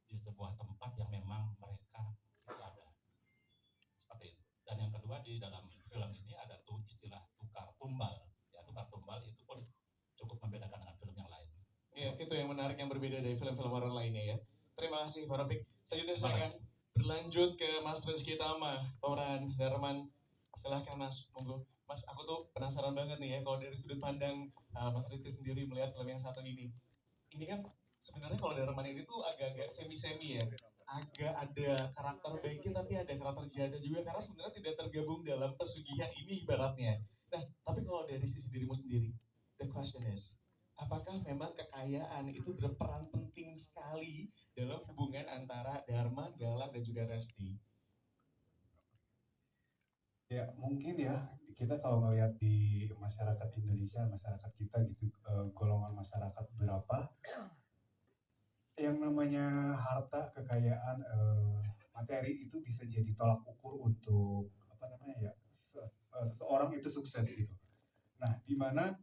E: di sebuah tempat yang memang mereka itu ada. Seperti itu. Dan yang kedua di dalam film ini ada tuh istilah tukar tumbal. Ya, tukar tumbal itu pun cukup membedakan dengan film yang lain.
A: Iya, itu yang menarik yang berbeda dari film-film horor lainnya ya. Terima kasih Pak Rafiq. Selanjutnya saya akan berlanjut ke Mas Rizky Tama, pemeran Darman. Silahkan Mas, monggo. Mas, aku tuh penasaran banget nih ya kalau dari sudut pandang Mas Rizky sendiri melihat film yang satu ini. Ini kan sebenarnya kalau Darman ini tuh agak-agak semi-semi ya. Agak ada karakter baiknya tapi ada karakter jahatnya juga karena sebenarnya tidak tergabung dalam pesugihan ini ibaratnya. Nah, tapi kalau dari sisi dirimu sendiri, the question is, apakah memang kekayaan itu berperan penting sekali dalam hubungan antara Dharma, Galang, dan juga Resti?
D: Ya mungkin ya kita kalau ngelihat di masyarakat Indonesia, masyarakat kita gitu, golongan masyarakat berapa yang namanya harta, kekayaan, materi itu bisa jadi tolak ukur untuk apa namanya ya seseorang itu sukses gitu. Nah, di mana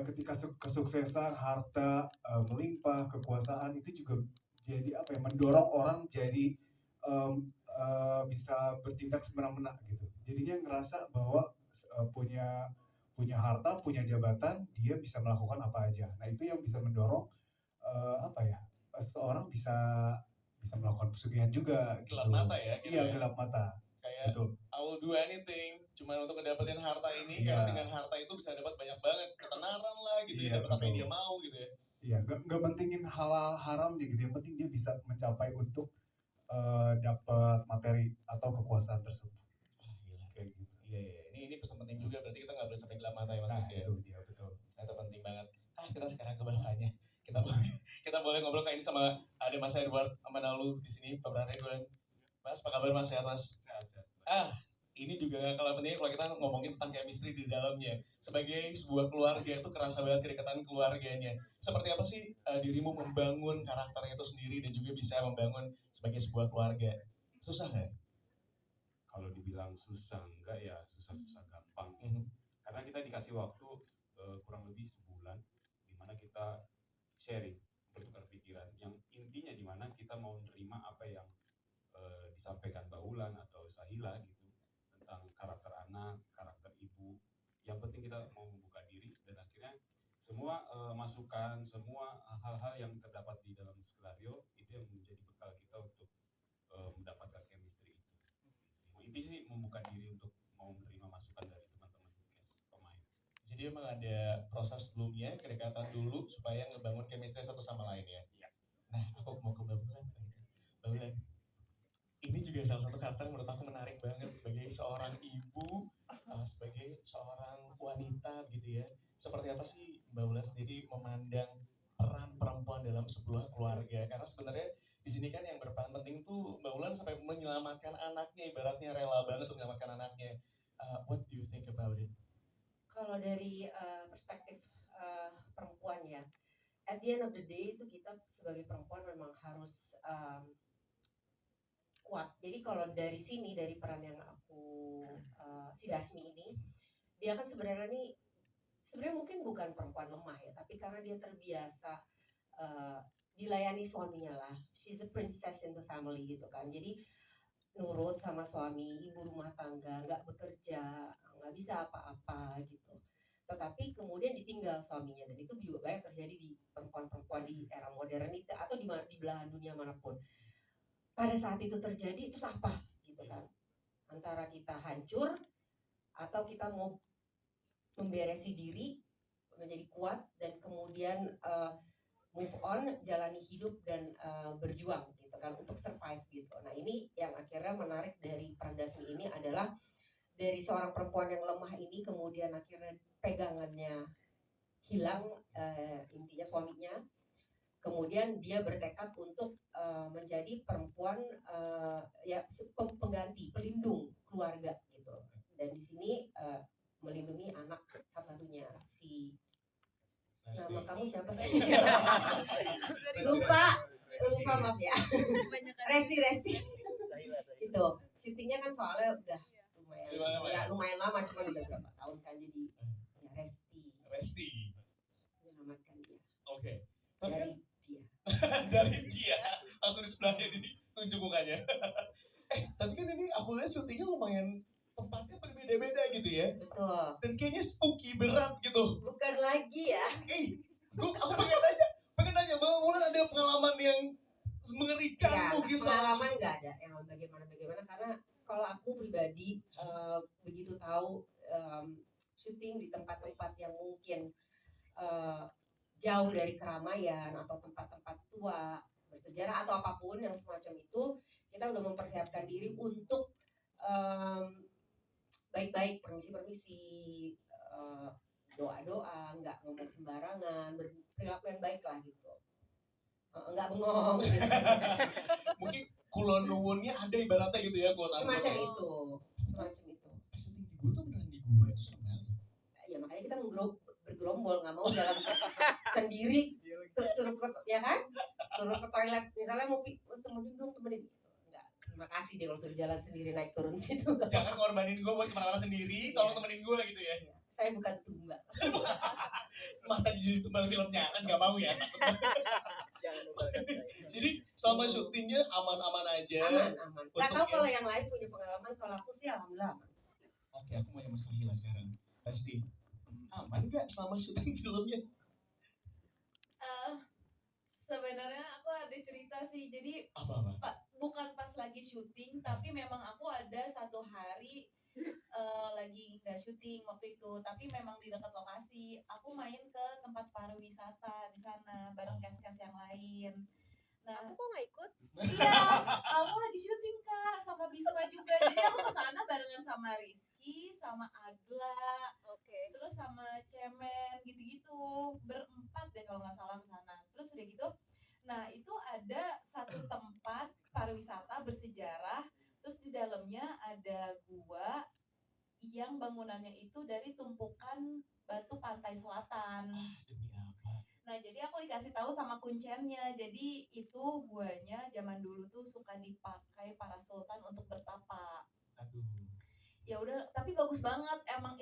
D: ketika kesuksesan, harta, melimpah, kekuasaan itu juga jadi apa ya mendorong orang jadi bisa bertindak semena-mena gitu. Jadinya ngerasa bahwa punya harta, punya jabatan, dia bisa melakukan apa aja. Nah itu yang bisa mendorong apa ya seseorang bisa melakukan pesugihan juga. Gitu.
A: Gelap mata ya? Gitu
D: Iya
A: ya?
D: gelap mata.
A: Kayak
D: Betul.
A: I will do anything cuma untuk ngedapetin harta ini
D: Iya.
A: karena dengan harta itu bisa dapat banyak banget ketenaran lah gitu
D: Iya,
A: ya, dapat apa yang
D: betul.
A: dia mau gitu ya.
D: Iya, nggak pentingin halal haramnya gitu. Yang penting dia bisa mencapai untuk dapat materi atau kekuasaan tersebut.
A: Gila.
D: Kayak gitu.
A: Iya. Ini pesan penting juga, berarti kita nggak boleh sampai gelap mata ya Mas
D: Nah
A: Rizky ya.
D: itu dia betul.
A: Nah, itu penting banget. Kita sekarang ke bawahnya. Kita boleh ngobrol kayak ini sama ada Mas Edward Amanalu di sini, pemeran Edward. Mas, apa kabar Mas? Sehat Mas?
H: Sehat.
A: Ini juga kalau pentingnya kalau kita ngomongin tentang chemistry di dalamnya. Sebagai sebuah keluarga itu kerasa banget kedekatan keluarganya. Seperti apa sih dirimu membangun karakternya itu sendiri dan juga bisa membangun sebagai sebuah keluarga? Susah nggak?
H: Kalau dibilang susah enggak ya susah-susah gampang. Karena kita dikasih waktu kurang lebih sebulan di mana kita sharing, bertukar pikiran. Yang intinya di mana kita mau menerima apa yang disampaikan Mbak Ulan atau Sahila gitu tentang karakter anak, karakter ibu. Yang penting kita mau membuka diri dan akhirnya semua masukan, semua hal-hal yang terdapat di dalam skenario itu yang menjadi bekal kita untuk mendapatkan chemistry itu. Intinya sih membuka diri untuk mau menerima masukan dari teman-teman cast pemain.
A: Jadi memang ada proses sebelumnya, kedekatan dulu supaya ngebangun chemistry satu sama lain ya.
H: Iya.
A: Nah, aku mau ke Mbak Bulan. Mbak Bulan, ini juga salah satu karakter menurut aku menarik banget sebagai seorang ibu, sebagai seorang wanita gitu ya. Seperti apa sih Mbak Bulan sendiri memandang peran perempuan dalam sebuah keluarga? Karena sebenarnya di sini kan yang berperan penting tuh Mbak Ulan sampai menyelamatkan anaknya, ibaratnya rela banget untuk menyelamatkan anaknya. What do you think about it?
B: Kalau dari perspektif perempuan ya, at the end of the day itu kita sebagai perempuan memang harus kuat. Jadi kalau dari sini, dari peran yang aku si Dasmi ini, dia kan sebenarnya mungkin bukan perempuan lemah ya, tapi karena dia terbiasa dilayani suaminya lah. She's a princess in the family gitu kan. Jadi nurut sama suami, ibu rumah tangga, nggak bekerja, nggak bisa apa-apa gitu. Tetapi kemudian ditinggal suaminya, dan itu juga banyak terjadi di perempuan-perempuan di era modern itu atau di belahan dunia manapun. Pada saat itu terjadi, terus apa gitu kan? Antara kita hancur atau kita mau memberesi diri, menjadi kuat dan kemudian move on, jalani hidup dan berjuang gitu kan untuk survive gitu. Nah ini yang akhirnya menarik dari peran Dasmi ini adalah dari seorang perempuan yang lemah ini kemudian akhirnya pegangannya hilang, intinya suaminya. Kemudian dia bertekad untuk menjadi perempuan ya pengganti, pelindung keluarga gitu. Dan di sini melindungi anak satu-satunya si nama kamu siapa sih? lupa maaf ya. Resti. Gitu. Syutingnya kan soalnya udah lumayan lama, cuma udah berapa tahun kan, jadi ya
A: Resti.
B: menyelamatkan dia.
A: Oke. Tapi kan
B: Dari dia.
A: dari dia langsung di sebelahnya ditunjuk mukanya. Tapi kan ini aku lihat syutingnya lumayan tempatnya berbeda-beda gitu ya.
B: Betul.
A: Dan kayaknya spooky berat gitu.
B: Bukan lagi ya.
A: Aku pengen nanya Bang Ulan ada pengalaman yang mengerikan
B: pengalaman nggak ada yang bagaimana karena kalau aku pribadi begitu tahu syuting di tempat-tempat yang mungkin jauh dari keramaian atau tempat-tempat tua bersejarah atau apapun yang semacam itu, kita udah mempersiapkan diri untuk baik-baik, permisi-permisi, doa-doa, nggak ngomong sembarangan, berperilaku yang baik lah gitu. Nggak bengong gitu.
A: Mungkin kulon nuwunnya ada ibaratnya gitu ya, quote unquote.
B: Semacam itu.
A: Syuting di gua tuh beneran di gua, itu serem banget.
B: Ya makanya kita bergerombol, nggak mau dalam sendiri suruh ke, ya kan, suruh ke toilet misalnya mau temenin enggak, terima kasih deh kalau suruh jalan sendiri naik turun situ.
A: Jangan ngorbanin gua buat kemana-mana sendiri, tolong temenin gua gitu ya.
B: Saya bukan tumbal.
A: Masa jadi tumbal filmnya kan nggak mau ya.
I: Jangan membalikkan saya.
A: Jadi selama syutingnya aman-aman aja.
B: Aman. Nggak tahu kalau yang lain punya pengalaman, kalau aku sih alhamdulillah aman.
A: Oke, aku mau yang Mas Hila sekarang. Pasti aman nggak selama syuting filmnya?
C: Sebenarnya aku ada cerita sih. Jadi
A: Apa?
C: bukan pas lagi syuting, tapi memang aku ada satu hari lagi nggak syuting waktu itu, tapi memang di dekat lokasi. Aku main ke tempat pariwisata di sana bareng cast-cast yang lain. Nah,
J: Aku kok nggak ikut?
C: iya, kamu lagi syuting Kak sama Bisma juga. Jadi aku ke sana barengan sama Rizky, sama Agla,
J: Oke.
C: terus sama Cemen gitu-gitu. Berempat deh kalau nggak salah ke sana. Terus udah gitu, nah itu ada satu tempat pariwisata bersejarah. Terus di dalamnya ada gua yang bangunannya itu dari tumpukan batu pantai selatan.
A: Demi apa?
C: Nah, jadi aku dikasih tahu sama kuncennya. Jadi itu guanya zaman dulu tuh suka dipakai para sultan untuk bertapa.
A: Aduh.
C: Ya udah, tapi bagus banget. Emang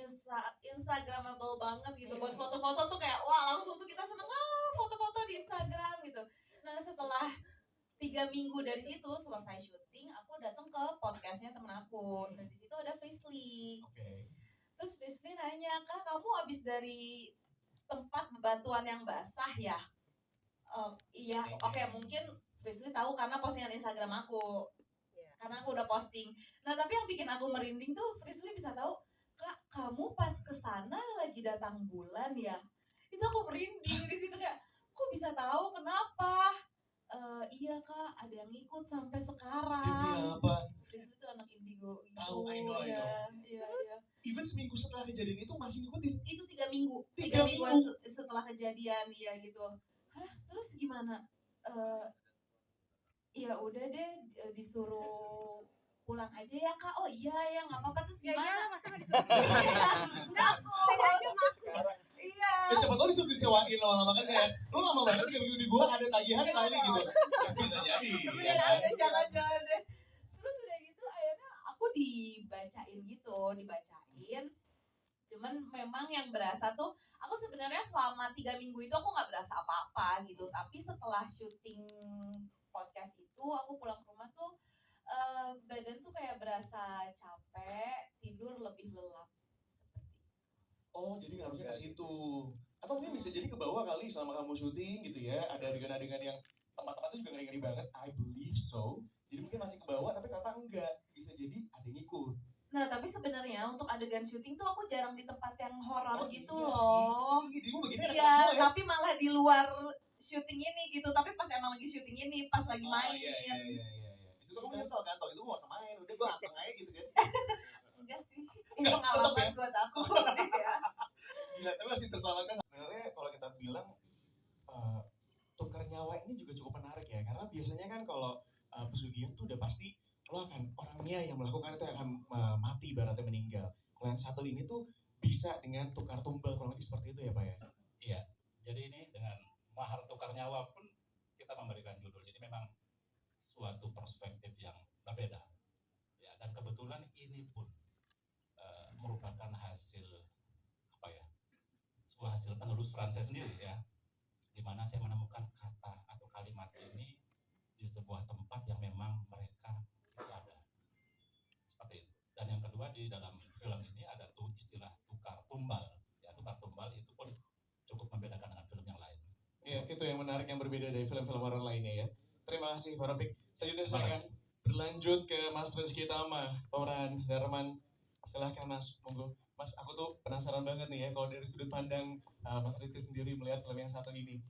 C: instagramable banget gitu. Buat foto-foto tuh kayak wah, langsung tuh kita seneng foto-foto di Instagram gitu. Nah, setelah 3 minggu dari situ selesai syuting, aku datang ke podcastnya temen aku. Dan di situ ada Frisly.
A: Oke.
C: Terus Frisly nanya, "Kak, kamu habis dari tempat bebatuan yang basah ya?" Iya, oke, mungkin Frisly tahu karena postingan Instagram aku. Karena aku udah posting. Nah, tapi yang bikin aku merinding tuh Frisly bisa tahu, "Kak, kamu pas kesana lagi datang bulan ya?" Itu aku merinding di situ kayak, "Kok bisa tahu? Kenapa?" Iya Kak, ada yang ngikut sampai
A: Demi
C: sekarang.
A: apa?
C: Frisly tuh anak indigo gitu.
A: Tahu, I know.
C: Iya.
A: Even seminggu setelah kejadian itu masih ngikutin.
C: Itu 3 minggu.
A: 3
C: 3 mingguan setelah kejadian, ya gitu. Hah, terus gimana? Ya udah deh, disuruh pulang aja ya Kak. Oh iya ya, nggak apa-apa. Terus
J: Ya
C: gimana?
J: iyalah, masa nggak disuruh?
C: Enggak kok.
J: Sengaja mas.
C: Iya.
A: Ya siapa tahu disuruh disewain lama-lama kan kayak lu lama banget 3 minggu di gua ada tagihan kali gitu. Ya, bisa jadi. Ya kan?
C: Jangan-jangan deh. Terus udah gitu akhirnya aku dibacain. Cuman memang yang berasa tuh, aku sebenarnya selama 3 minggu itu aku nggak berasa apa-apa gitu. Tapi setelah syuting podcast itu, aku pulang ke rumah tuh badan tuh kayak berasa capek, tidur lebih lelap.
A: Oh, jadi ngaruhnya ke situ. Atau mungkin bisa jadi ke bawah kali selama kamu syuting gitu ya. Ada adegan-adegan yang tempat-tempatnya juga ngeri-ngeri banget. I believe so. Jadi mungkin masih ke bawah tapi ternyata enggak. Bisa jadi ada yang ikut.
C: Nah, tapi sebenarnya untuk adegan syuting tuh aku jarang di tempat yang horor gitu
A: iya
C: loh.
A: Sih. Iya, begini
C: Iya, tapi malah di luar syuting ini gitu. Tapi pas emang lagi syuting ini, pas lagi main.
A: Iya. Di situ kamu nyesel kan, kalau itu gua gak usah main. Udah gua anteng aja gitu kan.
C: Enggak sih.
A: Enggak,
C: Pengalaman buat aku sih ya.
A: Gila, tapi masih terselamatkan. Sebenarnya kalau kita bilang tukar nyawa ini juga cukup menarik ya. Karena biasanya kan kalau pesugihan tuh udah pasti lo akan orangnya yang melakukan itu akan mati ibaratnya meninggal. Kalau yang satu ini tuh bisa dengan tukar tumbal kurang lebih seperti itu ya Pak ya?
E: Iya. Jadi ini dengan mahar tukar nyawa pun kita memberikan judul. Jadi memang suatu perspektif yang berbeda. Ya, dan kebetulan ini pun merupakan hasil apa ya? Sebuah hasil penelusuran saya sendiri ya. Di mana saya menemukan kata atau kalimat ini di sebuah tempat yang memang mereka itu ada. Seperti itu. Dan yang kedua di dalam film ini ada tuh istilah tukar tumbal. Ya, tukar tumbal itu pun cukup membedakan dengan film yang lain.
A: Iya, itu yang menarik yang berbeda dari film-film horor lainnya ya. Terima kasih Pak Rafiq. Selanjutnya saya akan berlanjut ke Mas Rizky Tama, Pauran Darman. Silahkan Mas, monggo. Mas, aku tuh penasaran banget nih ya, kalau dari sudut pandang Mas Rizky sendiri melihat film yang satu ini.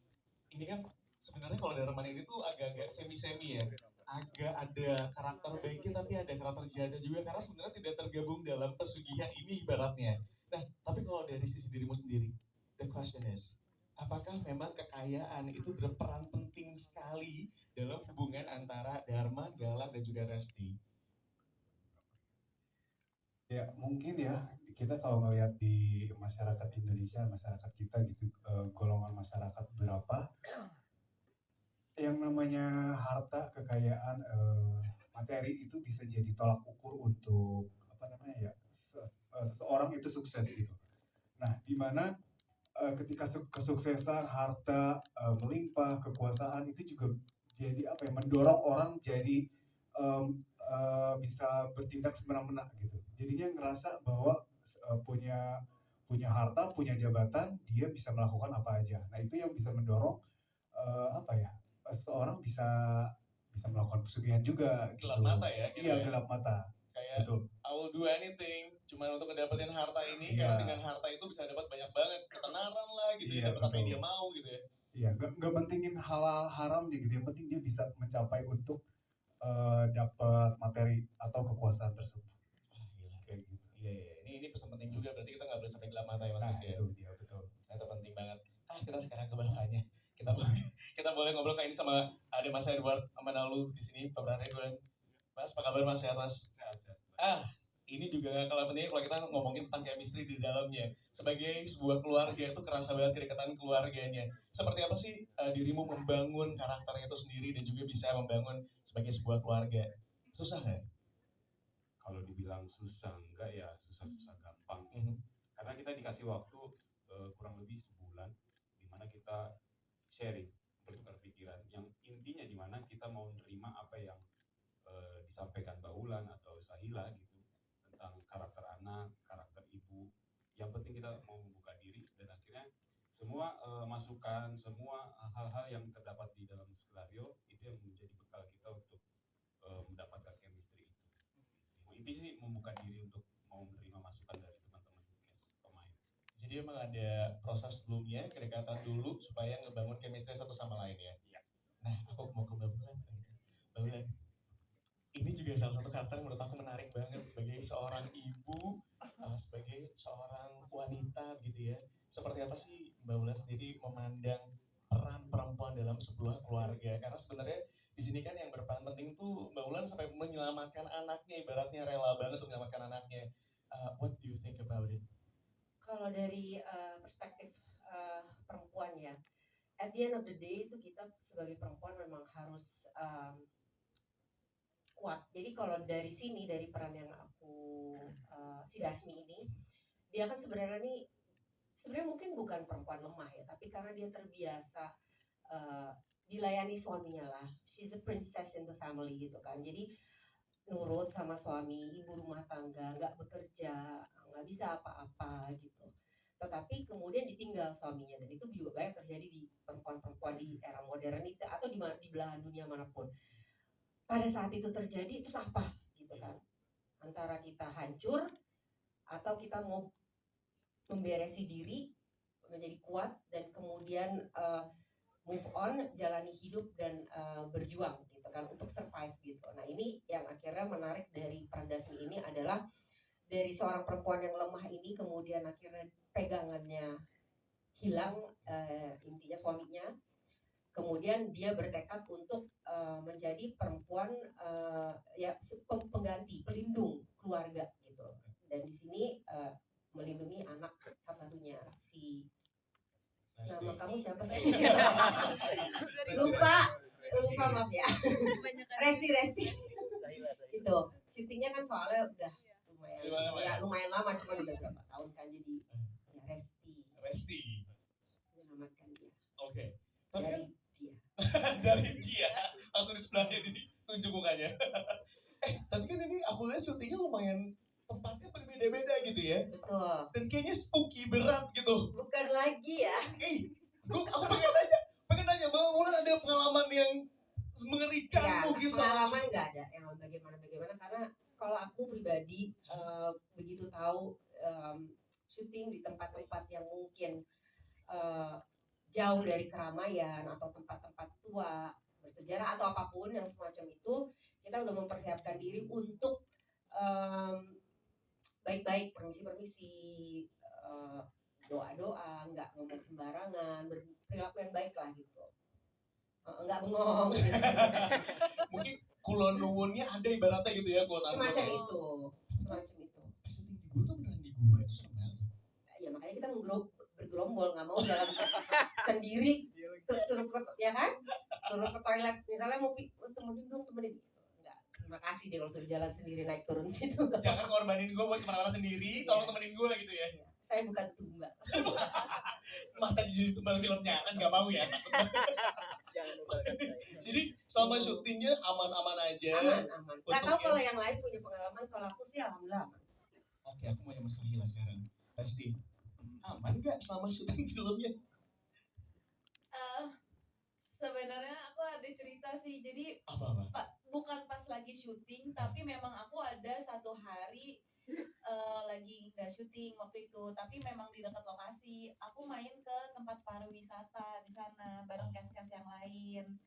A: Ini kan sebenarnya kalau Darman ini tuh agak-agak semi-semi ya. Agak ada karakter baiknya tapi ada karakter jahatnya juga karena sebenarnya tidak tergabung dalam pesugihan ini ibaratnya. Nah, tapi kalau dari sisi dirimu sendiri, the question is, apakah memang kekayaan itu berperan penting sekali dalam hubungan antara Darman, Galang, dan juga Resti?
D: Ya mungkin ya kita kalau ngelihat di masyarakat Indonesia, masyarakat kita gitu, golongan masyarakat berapa yang namanya harta, kekayaan, materi itu bisa jadi tolak ukur untuk apa namanya ya seseorang itu sukses gitu. Nah, di mana ketika kesuksesan, harta, melimpah, kekuasaan itu juga jadi apa ya mendorong orang jadi bisa bertindak semena-mena gitu. Jadinya ngerasa bahwa punya harta, punya jabatan, dia bisa melakukan apa aja. Nah, itu yang bisa mendorong apa ya? Seorang bisa melakukan pesugihan juga gitu.
A: Gelap mata ya, gitu
D: Iya,
A: ya.
D: gelap mata.
A: Kayak
D: Betul.
A: I will do anything cuma untuk ngedapetin harta ini
D: Iya.
A: karena dengan harta itu bisa dapat banyak banget ketenaran lah gitu
D: Iya,
A: ya, dapat apa yang
D: betul.
A: dia mau gitu ya.
D: Iya, nggak mentingin halal haramnya gitu. Yang penting dia bisa mencapai untuk dapat materi atau kekuasaan tersebut.
A: Gila.
D: Kayak gitu.
A: Iya. Ini pesan penting juga, berarti kita nggak boleh sampai gelap mata ya Mas
D: Nah,
A: Rizky ya.
D: itu dia betul.
A: Nah, itu penting banget. Kita sekarang ke bawahnya. Kita boleh ngobrol kayak ini sama ada Mas Edward Amanalu di sini, Pak Ridwan. Mas, apa kabar Mas? Sehat Mas?
H: Sehat.
A: Ini juga kalau pentingnya kalau kita ngomongin tentang chemistry di dalamnya. Sebagai sebuah keluarga itu kerasa banget kedekatan keluarganya. Seperti apa sih dirimu membangun karakternya itu sendiri dan juga bisa membangun sebagai sebuah keluarga? Susah nggak?
H: Kalau dibilang susah enggak ya susah-susah gampang. Karena kita dikasih waktu kurang lebih sebulan di mana kita sharing, bertukar pikiran. Yang intinya di mana kita mau menerima apa yang disampaikan Mbak Ulan atau Sahila gitu tentang karakter anak, karakter ibu. Yang penting kita mau membuka diri dan akhirnya semua masukan, semua hal-hal yang terdapat di dalam skenario itu yang menjadi bekal kita untuk mendapatkan chemistry itu. Intinya sih membuka diri untuk mau menerima masukan dari teman-teman cast pemain.
A: Jadi emang ada proses sebelumnya, kedekatan dulu supaya ngebangun chemistry satu sama lain ya.
H: Iya.
A: Nah, aku mau ke Mbak Bulan. Mbak Bulan, ini juga salah satu karakter yang menurut aku menarik banget sebagai seorang ibu, sebagai seorang wanita gitu ya. Seperti apa sih Mbak Bulan sendiri memandang peran perempuan dalam sebuah keluarga? Karena sebenarnya di sini kan yang berperan penting tuh Mbak Ulan sampai menyelamatkan anaknya, ibaratnya rela banget untuk menyelamatkan anaknya. What do you think about it?
B: Kalau dari perspektif perempuan ya, at the end of the day itu kita sebagai perempuan memang harus kuat. Jadi kalau dari sini, dari peran yang aku si Dasmi ini, dia kan sebenarnya mungkin bukan perempuan lemah ya, tapi karena dia terbiasa dilayani suaminya lah. She's a princess in the family gitu kan. Jadi nurut sama suami, ibu rumah tangga, nggak bekerja, nggak bisa apa-apa gitu. Tetapi kemudian ditinggal suaminya, dan itu juga banyak terjadi di perempuan-perempuan di era modern itu atau di belahan dunia manapun. Pada saat itu terjadi, itu apa gitu kan? Antara kita hancur atau kita mau memberesi diri, menjadi kuat dan kemudian move on, jalani hidup dan berjuang gitu kan untuk survive gitu. Nah, ini yang akhirnya menarik dari peran Dasmi ini adalah dari seorang perempuan yang lemah ini kemudian akhirnya pegangannya hilang, intinya suaminya. Kemudian dia bertekad untuk menjadi perempuan ya pengganti, pelindung keluarga gitu. Dan di sini melindungi anak satu-satunya si nama kamu siapa sih? lupa maaf ya. Resti.
I: Sahila.
B: Gitu. Syutingnya kan soalnya udah lumayan lama, cuma udah berapa tahun kan, jadi ya
A: Resti.
B: menyelamatkan dia.
A: Oke. Tapi kan
B: Dari dia.
A: dari dia langsung di sebelahnya ditunjuk mukanya. Tapi kan ini aku lihat syutingnya lumayan tempatnya berbeda-beda gitu ya.
B: Betul.
A: Dan kayaknya spooky berat gitu.
B: Bukan lagi ya.
A: Aku pengen nanya Bang Mulan ada pengalaman yang mengerikan
B: Ya,
A: mungkin selama
B: pengalaman nggak ada yang bagaimana karena kalau aku pribadi begitu tahu syuting di tempat-tempat yang mungkin jauh dari keramaian atau tempat-tempat tua bersejarah atau apapun yang semacam itu, kita udah mempersiapkan diri untuk baik-baik, permisi-permisi, doa-doa, nggak ngomong sembarangan, berperilaku yang baik lah gitu. Nggak bengong gitu.
A: mungkin kulon nuwunnya ada ibaratnya gitu ya, quote unquote.
B: Semacam itu.
A: Syuting di gua tuh beneran di gua, itu serem banget.
B: Ya makanya kita bergerombol, nggak mau jalan sendiri suruh ke, ya kan, suruh ke toilet misalnya mau temenin enggak, terima kasih deh kalau suruh jalan sendiri naik turun situ.
A: Jangan korbanin gua buat kemana-mana sendiri, tolong temenin gua gitu ya.
B: Saya bukan tumba.
A: Masa jadi tumbal filmnya kan nggak mau ya.
I: Jangan nubalkan saya.
A: Jadi selama syutingnya aman-aman aja.
B: Aman. Nggak tahu
A: Untungnya-
B: kalau yang lain punya pengalaman, kalau aku sih alhamdulillah aman.
A: Oke, aku mau yang Mas Rahila sekarang. Pasti aman nggak selama syuting filmnya?
C: Sebenarnya aku ada cerita sih. Jadi
A: Apa-apa?
C: bukan pas lagi syuting, tapi memang aku ada satu hari lagi nggak syuting waktu itu, tapi memang di dekat lokasi. Aku main ke tempat pariwisata di sana bareng cast-cast yang lain.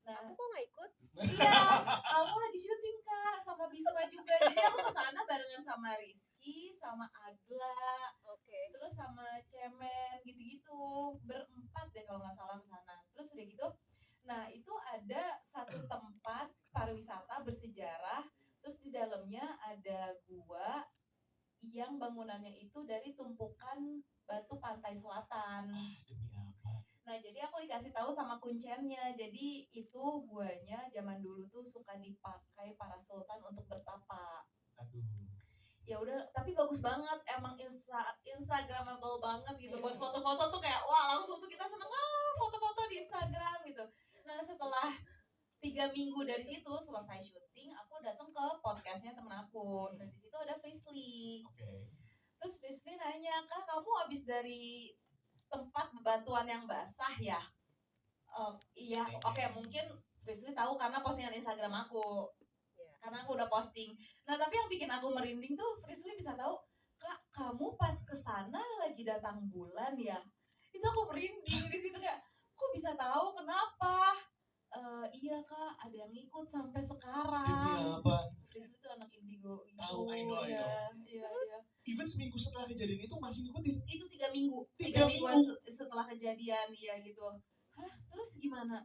C: Nah,
J: Aku kok nggak ikut?
C: iya, aku lagi syuting Kak sama Bisma juga. Jadi aku ke sana barengan sama Rizky, sama Agla,
J: Oke.
C: terus sama Cemen gitu-gitu. Berempat deh kalau nggak salah ke sana. Terus udah gitu, nah itu ada satu tempat pariwisata bersejarah. Terus di dalamnya ada gua yang bangunannya itu dari tumpukan batu pantai selatan.
A: Demi apa?
C: Nah, jadi aku dikasih tahu sama kuncennya. Jadi itu guanya zaman dulu tuh suka dipakai para sultan untuk bertapa.
A: Aduh.
C: Ya udah, tapi bagus banget. Emang instagramable banget gitu. Buat foto-foto tuh kayak wah, langsung tuh kita seneng foto-foto di Instagram gitu. Nah, setelah 3 minggu dari situ selesai syuting, aku datang ke podcastnya temen aku. Dan di situ ada Frisly.
A: Oke.
C: Terus Frisly nanya, "Kak, kamu habis dari tempat bebatuan yang basah ya?" Iya, oke, mungkin Frisly tahu karena postingan Instagram aku.
J: Iya.
C: Karena aku udah posting. Nah, tapi yang bikin aku merinding tuh Frisly bisa tahu, "Kak, kamu pas kesana lagi datang bulan ya?" Itu aku merinding di situ kayak, "Kok bisa tahu? Kenapa?" Iya Kak, ada yang ngikut sampai
A: Demi
C: sekarang.
A: apa?
C: Frisly tuh anak indigo gitu.
A: Tahu, I know.
C: Iya.
A: Even seminggu setelah kejadian itu masih ngikutin.
C: Itu 3 minggu.
A: 3
C: 3 mingguan
A: minggu?
C: setelah kejadian, iya gitu. Hah, terus gimana?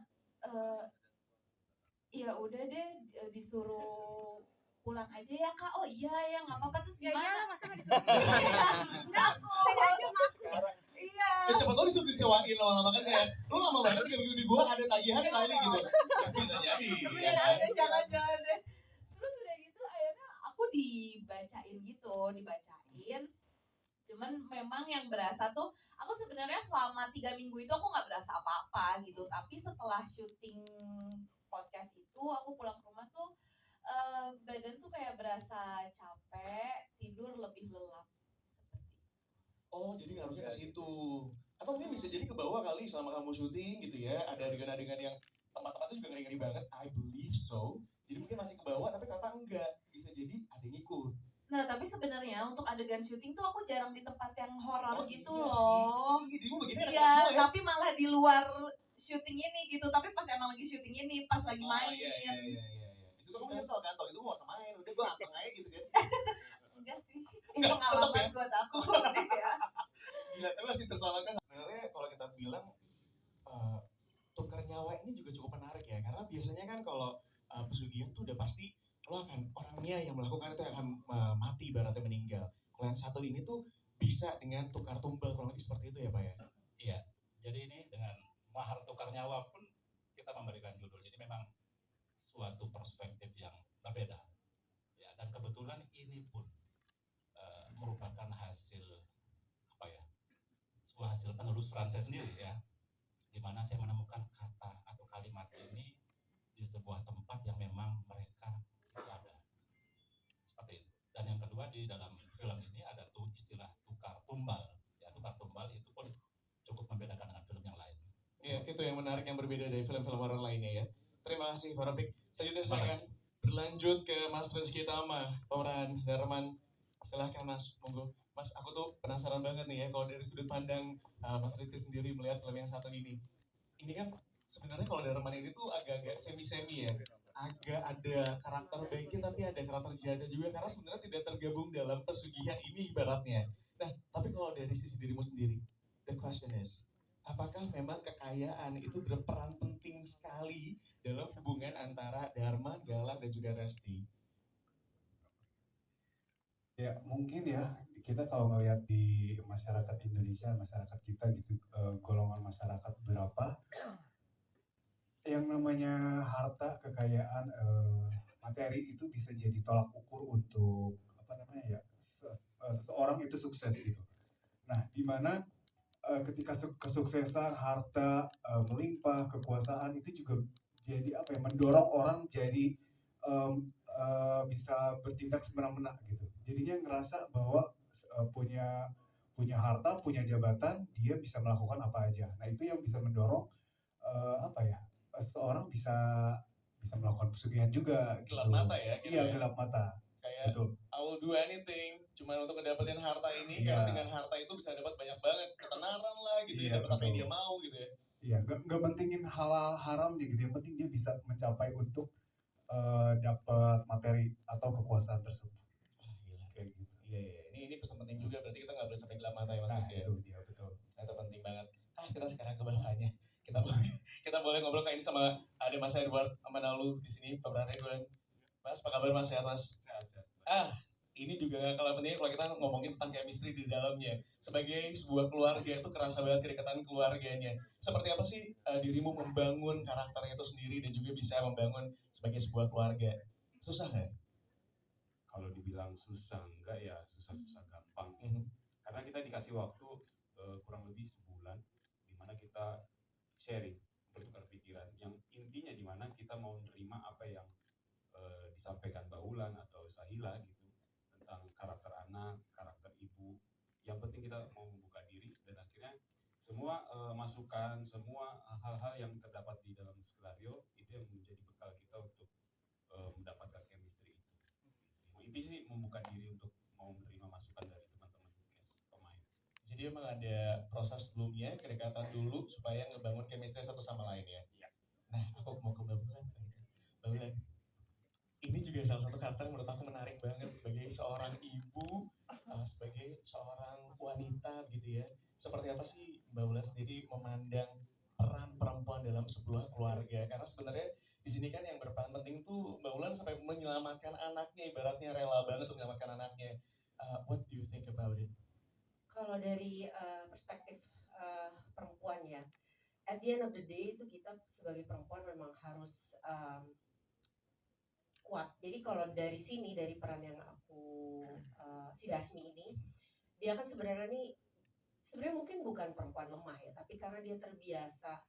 C: Ya udah deh, disuruh pulang aja ya Kak. Oh iya ya, nggak apa-apa. Terus
J: Ya
C: gimana?
J: iyalah, masa nggak disuruh?
C: Enggak kok.
J: Sengaja masuk.
C: Iya.
A: Ya siapa tau disuruh disewain lama-lama kan kayak lu lama banget 3 minggu di gua ada tagihannya kali gitu. Ya, bisa jadi. Ya kan?
C: Jangan-jangan deh. Terus udah gitu akhirnya aku dibacain. Cuman memang yang berasa tuh aku sebenarnya selama 3 minggu itu aku nggak berasa apa-apa gitu. Tapi setelah syuting podcast itu aku pulang ke rumah tuh badan tuh kayak berasa capek, tidur lebih lelap.
A: Oh, jadi ngaruhnya ke situ. Atau mungkin bisa jadi ke bawah kali selama kamu syuting gitu ya. Ada adegan-adegan yang tempat-tempatnya juga ngeri-ngeri banget. I believe so. Jadi mungkin masih ke bawah tapi ternyata enggak. Bisa jadi ada yang ngikut.
C: Nah, tapi sebenarnya untuk adegan syuting tuh aku jarang di tempat yang horor gitu
A: iya
C: loh.
A: sih. Iya, dirimu begini ada
C: Iya,
A: semua ya.
C: tapi malah di luar syuting ini gitu. Tapi pas emang lagi syuting ini, pas lagi main.
A: Iya. Di situ kamu nyesel kan, kalau itu gua gak usah main. Udah gua anteng aja gitu kan.
C: Enggak sih.
A: Enggak, tetep ya.
C: Pengalaman buat aku sih ya.
A: Gila, tapi masih terselamatkan. Sebenarnya kalau kita bilang tukar nyawa ini juga cukup menarik ya. Karena biasanya kan kalau pesugihan tuh udah pasti lo akan orangnya yang melakukan itu akan mati ibaratnya meninggal. Kalau yang satu ini tuh bisa dengan tukar tumbal kurang lebih seperti itu ya Pak ya?
E: Iya. Jadi ini dengan mahar tukar nyawa pun kita memberikan judul. Jadi memang suatu perspektif yang berbeda. Ya, dan kebetulan ini pun merupakan hasil apa ya? Sebuah hasil penelusuran saya sendiri ya. Di mana saya menemukan kata atau kalimat ini di sebuah tempat yang memang mereka ada. Seperti itu. Dan yang kedua di dalam film ini ada tuh istilah tukar tumbal. Ya, tukar tumbal itu pun cukup membedakan dengan film yang lain.
A: Iya, itu yang menarik yang berbeda dari film-film horor lainnya ya. Terima kasih Pak Rafiq. Selanjutnya saya akan berlanjut ke Mas Rizky Tama, pemeran Darman. Silahkan Mas, monggo. Mas, aku tuh penasaran banget nih ya kalau dari sudut pandang Mas Rizky sendiri melihat film yang satu ini. Ini kan sebenarnya kalau Darman ini tuh agak-agak semi-semi ya. Agak ada karakter baiknya tapi ada karakter jahatnya juga karena sebenarnya tidak tergabung dalam pesugihan ini ibaratnya. Nah, tapi kalau dari sisi dirimu sendiri, the question is, apakah memang kekayaan itu berperan penting sekali dalam hubungan antara Dharma, Galang, dan juga Resti?
D: Ya mungkin ya kita kalau ngelihat di masyarakat Indonesia, masyarakat kita gitu, golongan masyarakat berapa yang namanya harta, kekayaan, materi itu bisa jadi tolak ukur untuk apa namanya ya seseorang itu sukses gitu. Nah, di mana ketika kesuksesan, harta, melimpah, kekuasaan itu juga jadi apa ya mendorong orang jadi bisa bertindak semena-mena gitu. Jadinya ngerasa bahwa punya harta, punya jabatan, dia bisa melakukan apa aja. Nah, itu yang bisa mendorong apa ya? Seseorang bisa melakukan pesugihan juga gitu.
A: Gelap mata ya gitu
D: Iya,
A: ya.
D: gelap mata.
A: Kayak
D: Betul.
A: I will do anything cuma untuk ngedapetin harta ini
D: Iya.
A: karena dengan harta itu bisa dapat banyak banget ketenaran lah gitu
D: Iya,
A: ya, dapat apa yang
D: betul.
A: dia mau gitu ya.
D: Iya, nggak pentingin halal haramnya gitu. Yang penting dia bisa mencapai untuk dapat materi atau kekuasaan tersebut.
A: Wah, gila.
D: Kayak gitu.
A: Iya. Ini pesan penting juga berarti kita nggak boleh sampai gelap mata ya Mas
D: Nah,
A: Rizky ya.
D: itu dia betul.
A: Nah, itu penting banget. Kita sekarang ke bawahnya. Kita boleh ngobrol kayak ini sama ada Mas Edward sama Nalu di sini, pemeran Edward. Mas, apa kabar Mas? Sehat Mas?
H: Sehat.
A: Ini juga gak kalah pentingnya kalau kita ngomongin tentang chemistry di dalamnya. Sebagai sebuah keluarga itu kerasa banget kedekatan keluarganya. Seperti apa sih dirimu membangun karakternya itu sendiri dan juga bisa membangun sebagai sebuah keluarga? Susah nggak?
H: Kalau dibilang susah enggak ya susah-susah gampang. Karena kita dikasih waktu kurang lebih sebulan di mana kita sharing, bertukar pikiran. Yang intinya di mana kita mau menerima apa yang disampaikan Mbak Ulan atau Sahila gitu tentang karakter anak, karakter ibu. Yang penting kita mau membuka diri dan akhirnya semua masukan, semua hal-hal yang terdapat di dalam skenario itu yang menjadi bekal kita untuk mendapatkan chemistry itu. Intinya sih membuka diri untuk mau menerima masukan dari teman-teman cast pemain.
A: Jadi emang ada proses sebelumnya, kedekatan dulu supaya ngebangun chemistry satu sama lain ya.
H: Iya.
A: Nah, aku mau ke Mbak Bulan. Mbak Bulan, ini juga salah satu karakter yang menurut aku menarik banget sebagai seorang ibu, sebagai seorang wanita gitu ya. Seperti apa sih Mbak Bulan sendiri memandang peran perempuan dalam sebuah keluarga? Karena sebenarnya di sini kan yang berperan penting tuh Mbak Ulan sampai menyelamatkan anaknya, ibaratnya rela banget untuk menyelamatkan anaknya. What do you think about it?
B: Kalau dari perspektif perempuan ya, at the end of the day itu kita sebagai perempuan memang harus kuat. Jadi kalau dari sini, dari peran yang aku si Dasmi ini, dia kan sebenarnya mungkin bukan perempuan lemah ya, tapi karena dia terbiasa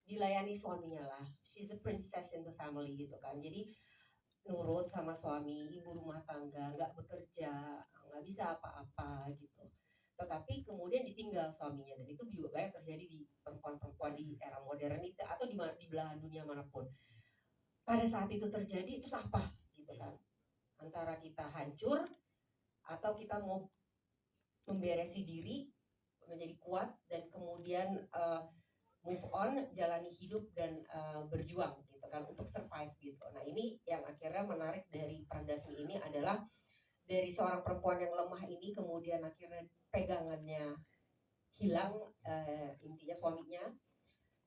B: dilayani suaminya lah. She's a princess in the family gitu kan. Jadi nurut sama suami, ibu rumah tangga, nggak bekerja, nggak bisa apa-apa gitu. Tetapi kemudian ditinggal suaminya, dan itu juga banyak terjadi di perempuan-perempuan di era modern itu atau di belahan dunia manapun. Pada saat itu terjadi, itu apa gitu kan? Antara kita hancur atau kita mau memberesi diri, menjadi kuat dan kemudian move on, jalani hidup dan berjuang gitu kan untuk survive gitu. Nah, ini yang akhirnya menarik dari peran Dasmi ini adalah dari seorang perempuan yang lemah ini kemudian akhirnya pegangannya hilang, intinya suaminya.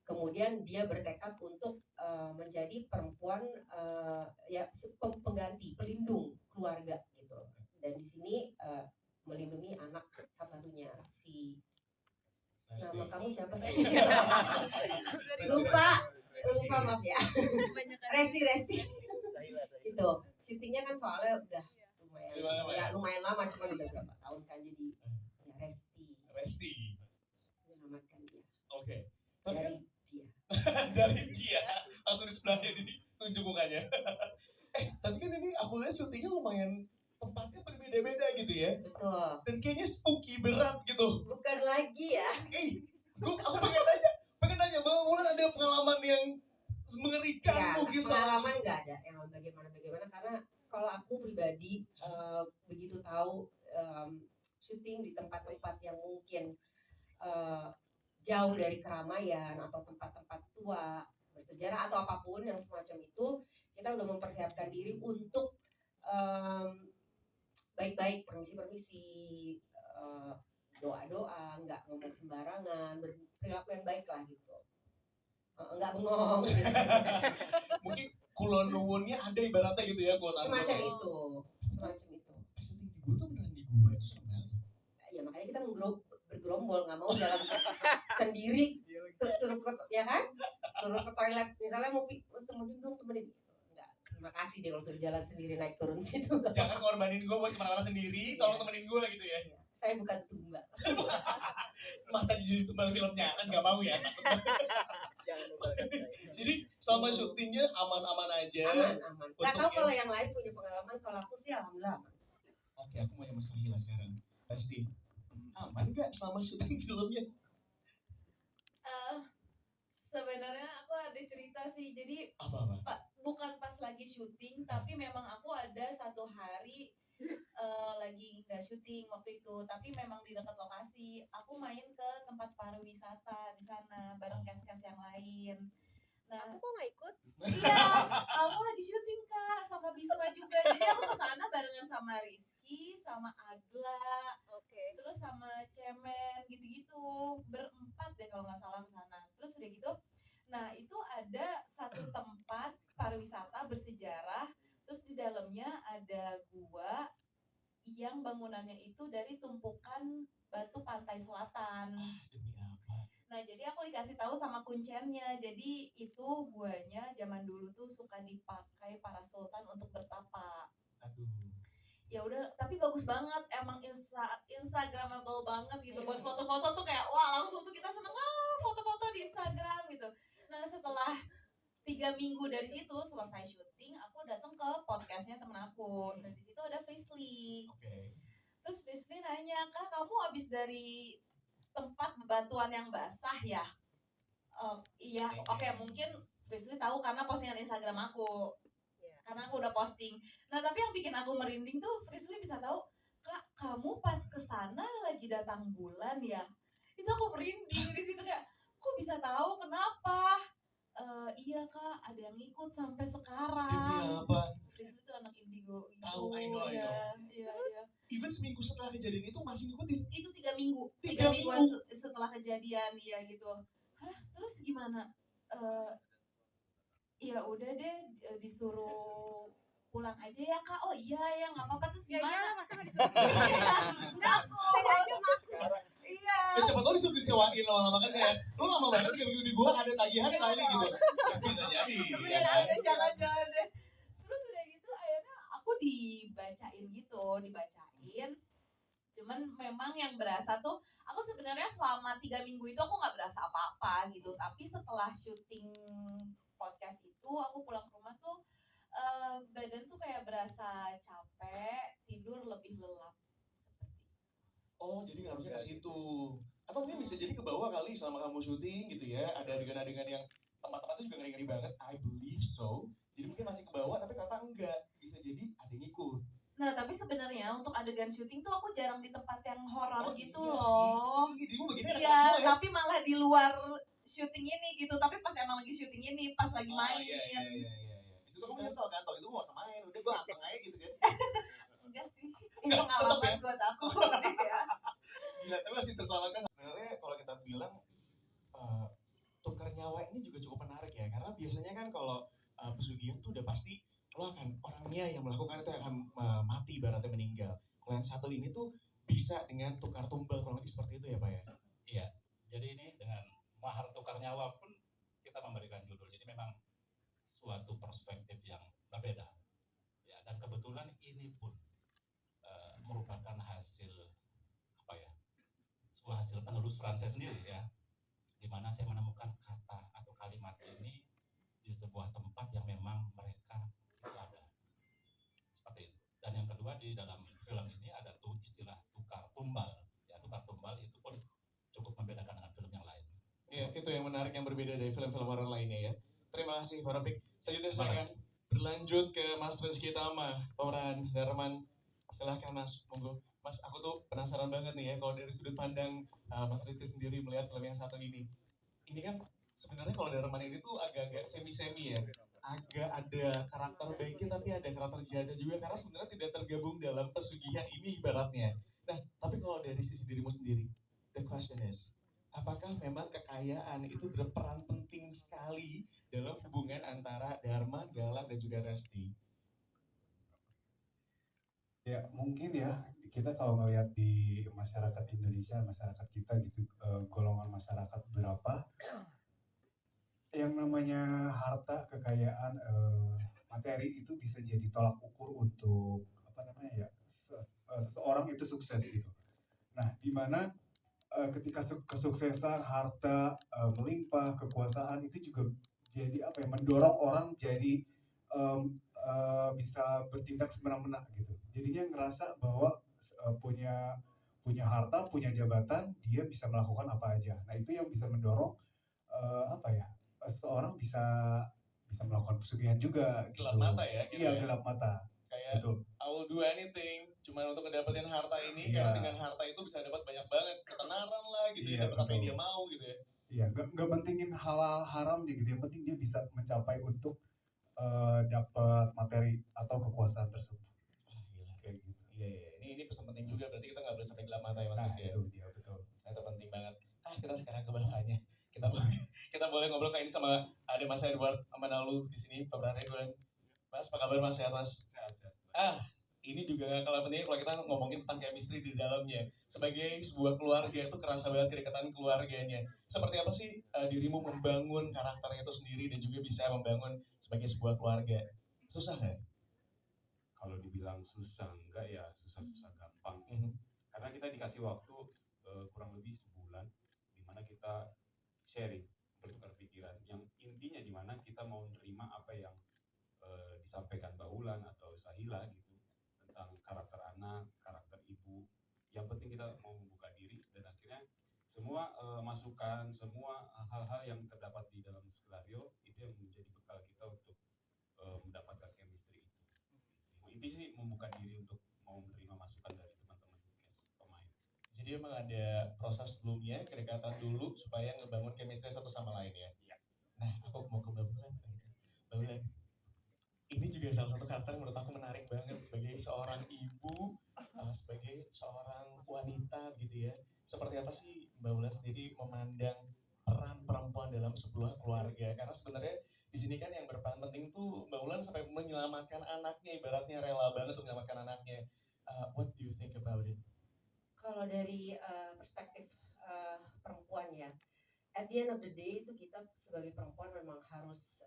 B: Kemudian dia bertekad untuk menjadi perempuan ya pengganti, pelindung keluarga gitu. Dan di sini melindungi anak satu-satunya si nama kamu siapa sih? lupa maaf ya. Resti. Gitu. Syutingnya kan soalnya udah lumayan lama, cuma udah berapa tahun kan, jadi ya
A: Resti.
B: Menyelamatkan dia.
A: Oke. Tapi kan
B: Dari dia.
A: dari dia langsung di sebelahnya ditunjuk mukanya. Tapi kan ini aku lihat syutingnya lumayan tempatnya berbeda-beda gitu ya.
B: Betul.
A: Dan kayaknya spooky berat gitu.
B: Bukan lagi ya.
A: Aku pengen nanya Bang Mulan ada pengalaman yang
B: jauh dari keramaian atau tempat-tempat tua bersejarah atau apapun yang semacam itu, kita udah mempersiapkan diri untuk baik-baik, permisi-permisi, doa-doa, nggak ngomong sembarangan, berperilaku yang baik lah gitu. Nggak bengong gitu.
A: Mungkin kulon nuwunnya ada ibaratnya gitu ya, quote unquote.
B: Semacam itu. Semacam itu.
A: Syuting di gua tuh beneran di gua, itu serem banget.
B: Ya makanya kita bergerombol, nggak mau jalan sendiri suruh ke, ya kan, suruh ke toilet misalnya mau temenin enggak, terima kasih deh kalau suruh jalan sendiri naik turun situ.
A: Jangan ngorbanin gua buat kemana-mana sendiri, tolong temenin gua gitu ya.
B: Saya bukan tumbal.
A: Masa jadi tumbal filmnya kan nggak mau ya.
I: Jangan nubalkan saya.
A: Jadi selama syutingnya aman-aman aja.
B: Aman. Nggak tahu kalau yang lain punya pengalaman, kalau aku sih alhamdulillah aman.
A: Oke, aku mau yang Mas Sahila sekarang. Pasti aman nggak selama syuting filmnya?
C: Sebenarnya aku ada cerita sih. Jadi
A: Apa?
C: bukan pas lagi syuting, tapi memang aku ada satu hari lagi nggak syuting waktu itu, tapi memang di dekat lokasi. Aku main ke tempat pariwisata di sana bareng cast-cast yang lain. Nah,
I: Aku kok nggak ikut?
C: iya, kamu lagi syuting Kak sama Bisma juga. Jadi aku ke sana barengan sama Rizky, sama Agla,
I: Oke.
C: terus sama Cemen gitu-gitu. Berempat deh kalau nggak salah ke sana. Terus udah gitu, nah itu ada satu tempat pariwisata bersejarah. Terus di dalamnya ada gua yang bangunannya itu dari tumpukan batu pantai selatan.
A: Demi apa?
C: Nah, jadi aku dikasih tahu sama kuncennya. Jadi itu guanya zaman dulu tuh suka dipakai para sultan untuk bertapa.
A: Aduh.
C: Ya udah, tapi bagus banget. Emang instagramable banget gitu. Buat foto-foto tuh kayak wah, langsung tuh kita seneng foto-foto di Instagram gitu. Nah, setelah 3 minggu dari situ selesai syuting, aku datang ke podcastnya temen aku. Dan di situ ada Frisly.
A: Oke.
C: Terus Frisly nanya, Kak, kamu habis dari tempat bebatuan yang basah ya? Iya, oke, mungkin Frisly tahu karena postingan Instagram aku.
I: Iya.
C: Karena aku udah posting. Nah, tapi yang bikin aku merinding tuh Frisly bisa tahu, Kak, kamu pas kesana lagi datang bulan ya? Itu aku merinding di situ kayak, kok bisa tahu kenapa? Iya Kak, ada yang ikut sampai
A: Demi
C: sekarang.
A: apa?
C: Frisly tuh anak indigo gitu.
A: Tahu, I know.
C: Iya.
A: Even seminggu setelah kejadian itu masih ngikutin.
C: Itu 3 minggu.
A: 3
C: 3 mingguan setelah kejadian, iya gitu. Hah, terus gimana? Ya udah deh, disuruh pulang aja ya Kak. Oh iya ya, nggak apa-apa. Terus
I: Ya
C: gimana?
I: iyalah, masa nggak disuruh?
C: Enggak kok.
I: Sengaja masuk.
C: Iya.
A: Siapa tau disuruh disewain lama-lama kan kayak lu lama banget 3 minggu di gua ada tagihan kali gitu. Ya, bisa jadi. Ya kan?
C: Jangan-jangan deh. Terus udah gitu akhirnya aku dibacain. Cuman memang yang berasa tuh, aku sebenarnya selama 3 minggu itu aku nggak berasa apa-apa gitu. Tapi setelah syuting podcast itu, aku pulang ke rumah tuh badan tuh kayak berasa capek, tidur lebih lelap.
A: Oh, jadi ngaruhnya ke situ. Atau mungkin bisa jadi ke bawah kali selama kamu syuting gitu ya. Ada adegan-adegan yang tempat-tempatnya juga ngeri-ngeri banget. I believe so. Jadi mungkin masih ke bawah tapi ternyata enggak. Bisa jadi ada yang ikut.
C: Nah, tapi sebenarnya untuk adegan syuting tuh aku jarang di tempat yang horor gitu
A: iya
C: loh.
A: sih. Iya, begini ada
C: Iya,
A: semua ya.
C: tapi malah di luar syuting ini gitu. Tapi pas emang lagi syuting ini, pas lagi main.
A: Iya. Di situ kamu nyesel kan, itu gua gak usah main, udah gua anteng aja gitu kan.
C: Enggak sih, ini
A: Enggak, tetep
C: pengalaman
A: ya?
C: buat aku sih ya.
A: Gila, tapi masih terselamatkan. Sebenarnya kalau kita bilang tukar nyawa ini juga cukup menarik ya, karena biasanya kan kalau pesugihan tuh udah pasti lo akan orangnya yang melakukan itu akan mati ibaratnya meninggal. Kalau yang satu ini tuh bisa dengan tukar tumbal kurang lebih seperti itu ya Pak ya?
E: Iya. Jadi ini dengan mahar tukar nyawa pun kita memberikan judul. Jadi memang suatu perspektif yang berbeda. Ya, dan kebetulan ini pun merupakan hasil apa ya? Sebuah hasil penelusuran saya sendiri ya. Di mana saya menemukan kata atau kalimat ini di sebuah tempat yang memang mereka itu ada. Seperti itu. Dan yang kedua di dalam film ini ada tuh istilah tukar tumbal. Ya, tukar tumbal itu pun cukup membedakan dengan film yang lain.
A: Iya, itu yang menarik yang berbeda dari film-film horor lainnya ya. Terima kasih Pak Rafiq. Selanjutnya saya
E: Terima
A: akan berlanjut ke Mas Rizky Tama, pemeran Darman. Silahkan Mas, monggo. Mas, aku tuh penasaran banget nih ya kalau dari sudut pandang Mas Rizky sendiri melihat film yang satu ini. Ini kan sebenarnya kalau Darman ini tuh agak-agak semi-semi ya. Agak ada karakter baiknya tapi ada karakter jahatnya juga karena sebenarnya tidak tergabung dalam pesugihan ini ibaratnya. Nah, tapi kalau dari sisi dirimu sendiri, the question is, apakah memang kekayaan itu berperan penting sekali dalam hubungan antara Dharma, Galang, dan juga Resti?
D: Ya mungkin ya kita kalau ngelihat di masyarakat Indonesia, masyarakat kita gitu, golongan masyarakat berapa yang namanya harta, kekayaan, materi itu bisa jadi tolak ukur untuk apa namanya ya, seseorang itu sukses gitu. Nah, di mana ketika kesuksesan, harta, melimpah, kekuasaan itu juga jadi apa ya, mendorong orang jadi bisa bertindak semena-mena gitu. Jadinya ngerasa bahwa punya harta, punya jabatan, dia bisa melakukan apa aja. Nah, itu yang bisa mendorong apa ya, seorang bisa melakukan pesugihan juga gitu.
A: Gelap mata ya gitu
D: Iya,
A: ya.
D: gelap mata.
A: Kayak
D: Betul.
A: I will do anything cuma untuk ngedapetin harta ini
D: Iya.
A: karena dengan harta itu bisa dapat banyak banget ketenaran lah gitu
D: Iya,
A: ya, dapat apa yang
D: betul.
A: dia mau gitu ya.
D: Iya, nggak pentingin halal haramnya gitu. Yang penting dia bisa mencapai untuk dapat materi atau kekuasaan tersebut.
A: Gila.
D: Kayak gitu.
A: Iya. Ini pesan penting juga, berarti kita nggak boleh sampai gelap mata ya Mas
D: Nah,
A: Rizky ya.
D: itu dia betul.
A: Nah, itu penting banget. Kita sekarang ke bawahnya. Kita boleh ngobrol kayak ini sama ada Mas Edward Amanalu di sini, pemeran Ridwan. Mas, apa kabar Mas? Sehat Mas?
H: Sehat.
A: Ini juga kalau pentingnya kalau kita ngomongin tentang chemistry di dalamnya. Sebagai sebuah keluarga itu kerasa banget kedekatan keluarganya. Seperti apa sih dirimu membangun karakternya itu sendiri dan juga bisa membangun sebagai sebuah keluarga? Susah nggak?
H: Kalau dibilang susah enggak ya susah-susah gampang. Karena kita dikasih waktu kurang lebih sebulan di mana kita sharing, bertukar pikiran. Yang intinya di mana kita mau menerima apa yang disampaikan Mbak Ulan atau Sahila gitu tentang karakter anak, karakter ibu. Yang penting kita mau membuka diri dan akhirnya semua masukan, semua hal-hal yang terdapat di dalam skenario itu yang menjadi bekal kita untuk mendapatkan chemistry itu. Intinya sih membuka diri untuk mau menerima masukan dari teman-teman cast pemain.
A: Jadi emang ada proses sebelumnya, kedekatan dulu supaya ngebangun chemistry satu sama lain ya.
H: Iya.
A: Nah, aku mau ke Mbak Bulan. Mbak Bulan, ini juga salah satu karakter yang menurut aku menarik banget sebagai seorang ibu, sebagai seorang wanita gitu ya. Seperti apa sih Mbak Bulan sendiri memandang peran perempuan dalam sebuah keluarga? Karena sebenarnya di sini kan yang berperan penting tuh Mbak Ulan sampai menyelamatkan anaknya, ibaratnya rela banget untuk menyelamatkan anaknya. What do you think about it?
B: Kalau dari perspektif perempuan ya, at the end of the day itu kita sebagai perempuan memang harus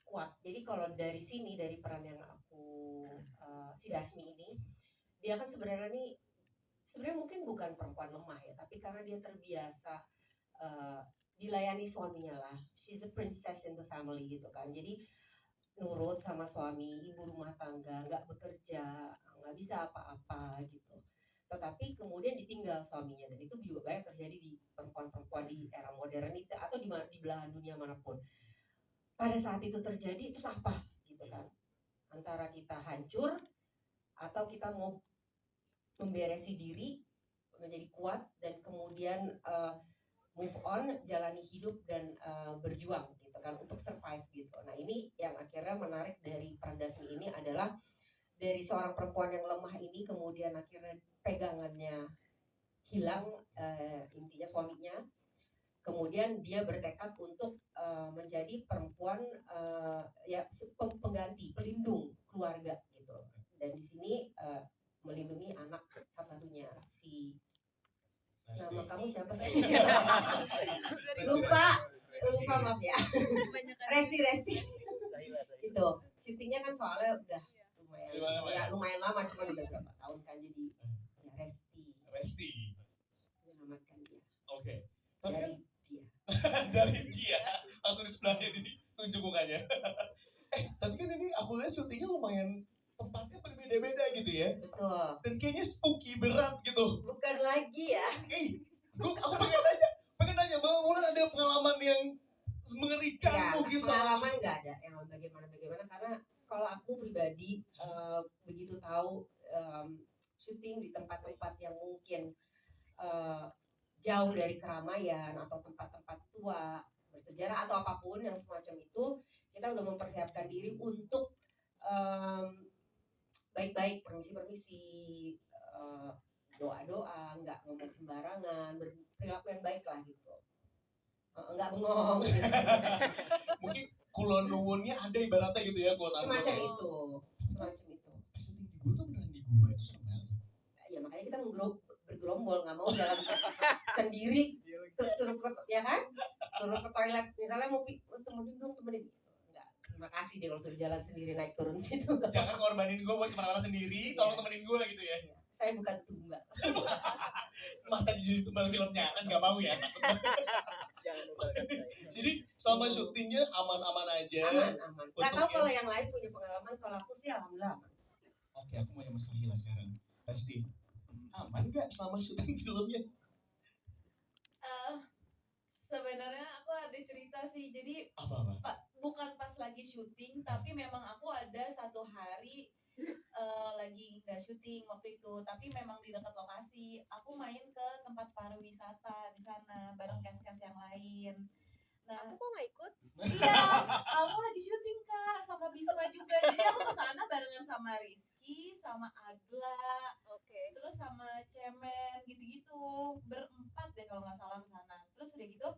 B: kuat. Jadi kalau dari sini, dari peran yang aku si Dasmi ini, dia kan sebenarnya mungkin bukan perempuan lemah ya, tapi karena dia terbiasa dilayani suaminya lah. She's a princess in the family gitu kan. Jadi nurut sama suami, ibu rumah tangga, nggak bekerja, nggak bisa apa-apa gitu. Tetapi kemudian ditinggal suaminya, dan itu juga banyak terjadi di perempuan-perempuan di era modern itu atau di belahan dunia manapun. Pada saat itu terjadi, itu apa gitu kan? Antara kita hancur atau kita mau memberesi diri, menjadi kuat dan kemudian move on, jalani hidup dan berjuang gitu kan untuk survive gitu. Nah, ini yang akhirnya menarik dari peran Dasmi ini adalah dari seorang perempuan yang lemah ini kemudian akhirnya pegangannya hilang, intinya suaminya. Kemudian dia bertekad untuk menjadi perempuan ya pengganti, pelindung keluarga gitu. Dan di sini melindungi anak satu-satunya si nama kamu siapa sih? lupa maaf ya. Resti. Gitu. Syutingnya kan soalnya udah lumayan lama, cuma udah berapa tahun kan, jadi ya
A: Resti.
B: Menyelamatkan dia.
A: Oke.
B: Dari dia.
A: Dari dia. Langsung di sebelahnya ditunjuk mukanya. Tapi kan ini aku lihat syutingnya lumayan tempatnya berbeda-beda gitu ya.
B: Betul.
A: Dan kayaknya spooky berat gitu.
B: Bukan lagi ya.
A: Aku pengen nanya Bang Ulan ada pengalaman yang mengerikan
B: Ya,
A: mungkin
B: pengalaman nggak ada yang bagaimana karena kalau aku pribadi begitu tahu syuting di tempat-tempat yang mungkin jauh dari keramaian atau tempat-tempat tua bersejarah atau apapun yang semacam itu, kita udah mempersiapkan diri untuk baik-baik, permisi-permisi, doa-doa, nggak ngomong sembarangan, berperilaku yang baik lah gitu. Nggak bengong. Gitu.
A: Mungkin kulon nuwunnya ada ibaratnya gitu ya, quote unquote.
B: Semacam itu.
A: Syuting di gua tuh beneran di gua, itu serem banget.
B: Ya makanya kita bergerombol, nggak mau jalan sendiri, suruh ke, ya kan? Suruh ke toilet, misalnya mau temenin dong, temenin. Enggak, terima kasih deh kalau suruh jalan sendiri naik turun situ.
A: Jangan korbanin gua buat kemana-mana sendiri, tolong temenin gua gitu ya.
B: Saya bukan tumba.
A: Masa jadi tumbal filmnya kan nggak mau ya.
I: Jangan membahayakan saya.
A: Jadi selama syutingnya aman-aman aja.
B: Aman. Nggak tahu
A: Untuk
B: kalau yang lain punya pengalaman, kalau aku sih alhamdulillah aman.
A: Oke, aku mau yang masalah Hila sekarang. Pasti aman nggak selama syuting filmnya?
C: Sebenarnya aku ada cerita sih. Jadi
A: Apa?
C: bukan pas lagi syuting, tapi memang aku ada satu hari lagi nggak syuting waktu itu, tapi memang di dekat lokasi. Aku main ke tempat pariwisata di sana bareng cast-cast yang lain. Nah,
I: Aku kok nggak ikut?
C: iya, kamu lagi syuting Kak sama Bisma juga. Jadi aku ke sana barengan sama Rizky, sama Agla,
I: Oke.
C: terus sama Cemen gitu-gitu. Berempat deh kalau nggak salah ke sana. Terus udah gitu,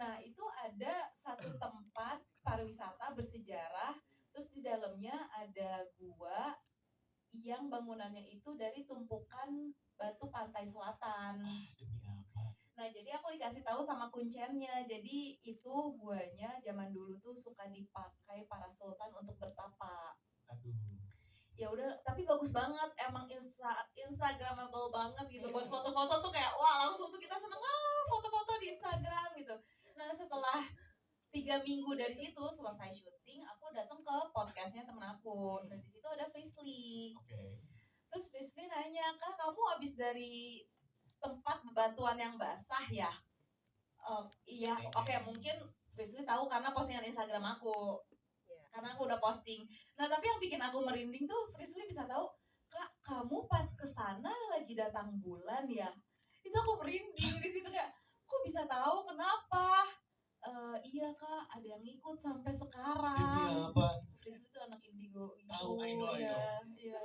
C: nah itu ada satu tempat pariwisata bersejarah. Terus di dalamnya ada gua yang bangunannya itu dari tumpukan batu pantai selatan.
A: Demi apa?
C: Nah, jadi aku dikasih tahu sama kuncennya. Jadi itu guanya zaman dulu tuh suka dipakai para sultan untuk bertapa.
A: Aduh.
C: Ya udah, tapi bagus banget. Emang instagramable banget gitu. Buat foto-foto tuh kayak wah, langsung tuh kita seneng foto-foto di Instagram gitu. Nah, setelah 3 minggu dari situ selesai syuting, aku datang ke podcastnya temen aku. Dan di situ ada Frisly.
A: Oke.
C: Terus Frisly nanya, Kak, kamu habis dari tempat bebatuan yang basah ya? Iya, oke, mungkin Frisly tahu karena postingan Instagram aku.
I: Iya.
C: Karena aku udah posting. Nah, tapi yang bikin aku merinding tuh Frisly bisa tahu, Kak, kamu pas kesana lagi datang bulan ya? Itu aku merinding di situ kayak, kok bisa tahu kenapa? Iya Kak, ada yang ngikut sampai
A: Demi
C: sekarang.
A: apa?
C: Frisly tuh anak indigo gitu.
A: Tahu, I know.
C: Iya.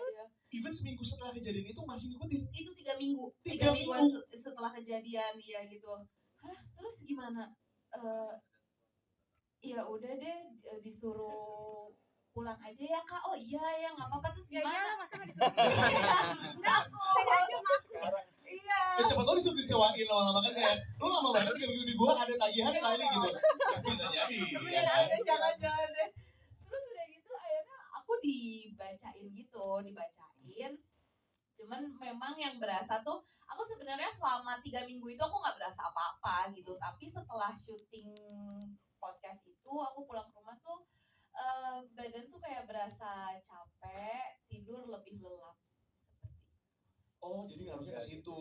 A: Even seminggu setelah kejadian itu masih ngikutin.
C: Itu 3 minggu.
A: 3
C: mingguan
A: minggu?
C: setelah kejadian ya gitu. Hah, terus gimana? Ya udah deh, disuruh pulang aja ya Kak. Oh iya ya, nggak apa-apa. Terus
I: Ya
C: gimana?
I: iyalah, masa nggak disuruh?
C: Iya.
A: Ya siapa tahu disuruh disewain lama-lama kan kayak lu lama banget 3 minggu di gua ada tagihannya kali gitu. Bisa jadi. Ya kan?
C: Jangan-jangan deh. Terus udah gitu akhirnya aku dibacain. Cuman memang yang berasa tuh aku sebenarnya selama 3 minggu itu aku nggak berasa apa-apa gitu. Tapi setelah syuting podcast itu aku pulang ke rumah tuh badan tuh kayak berasa capek, tidur lebih lelap.
A: Oh, jadi ngaruhnya ke situ.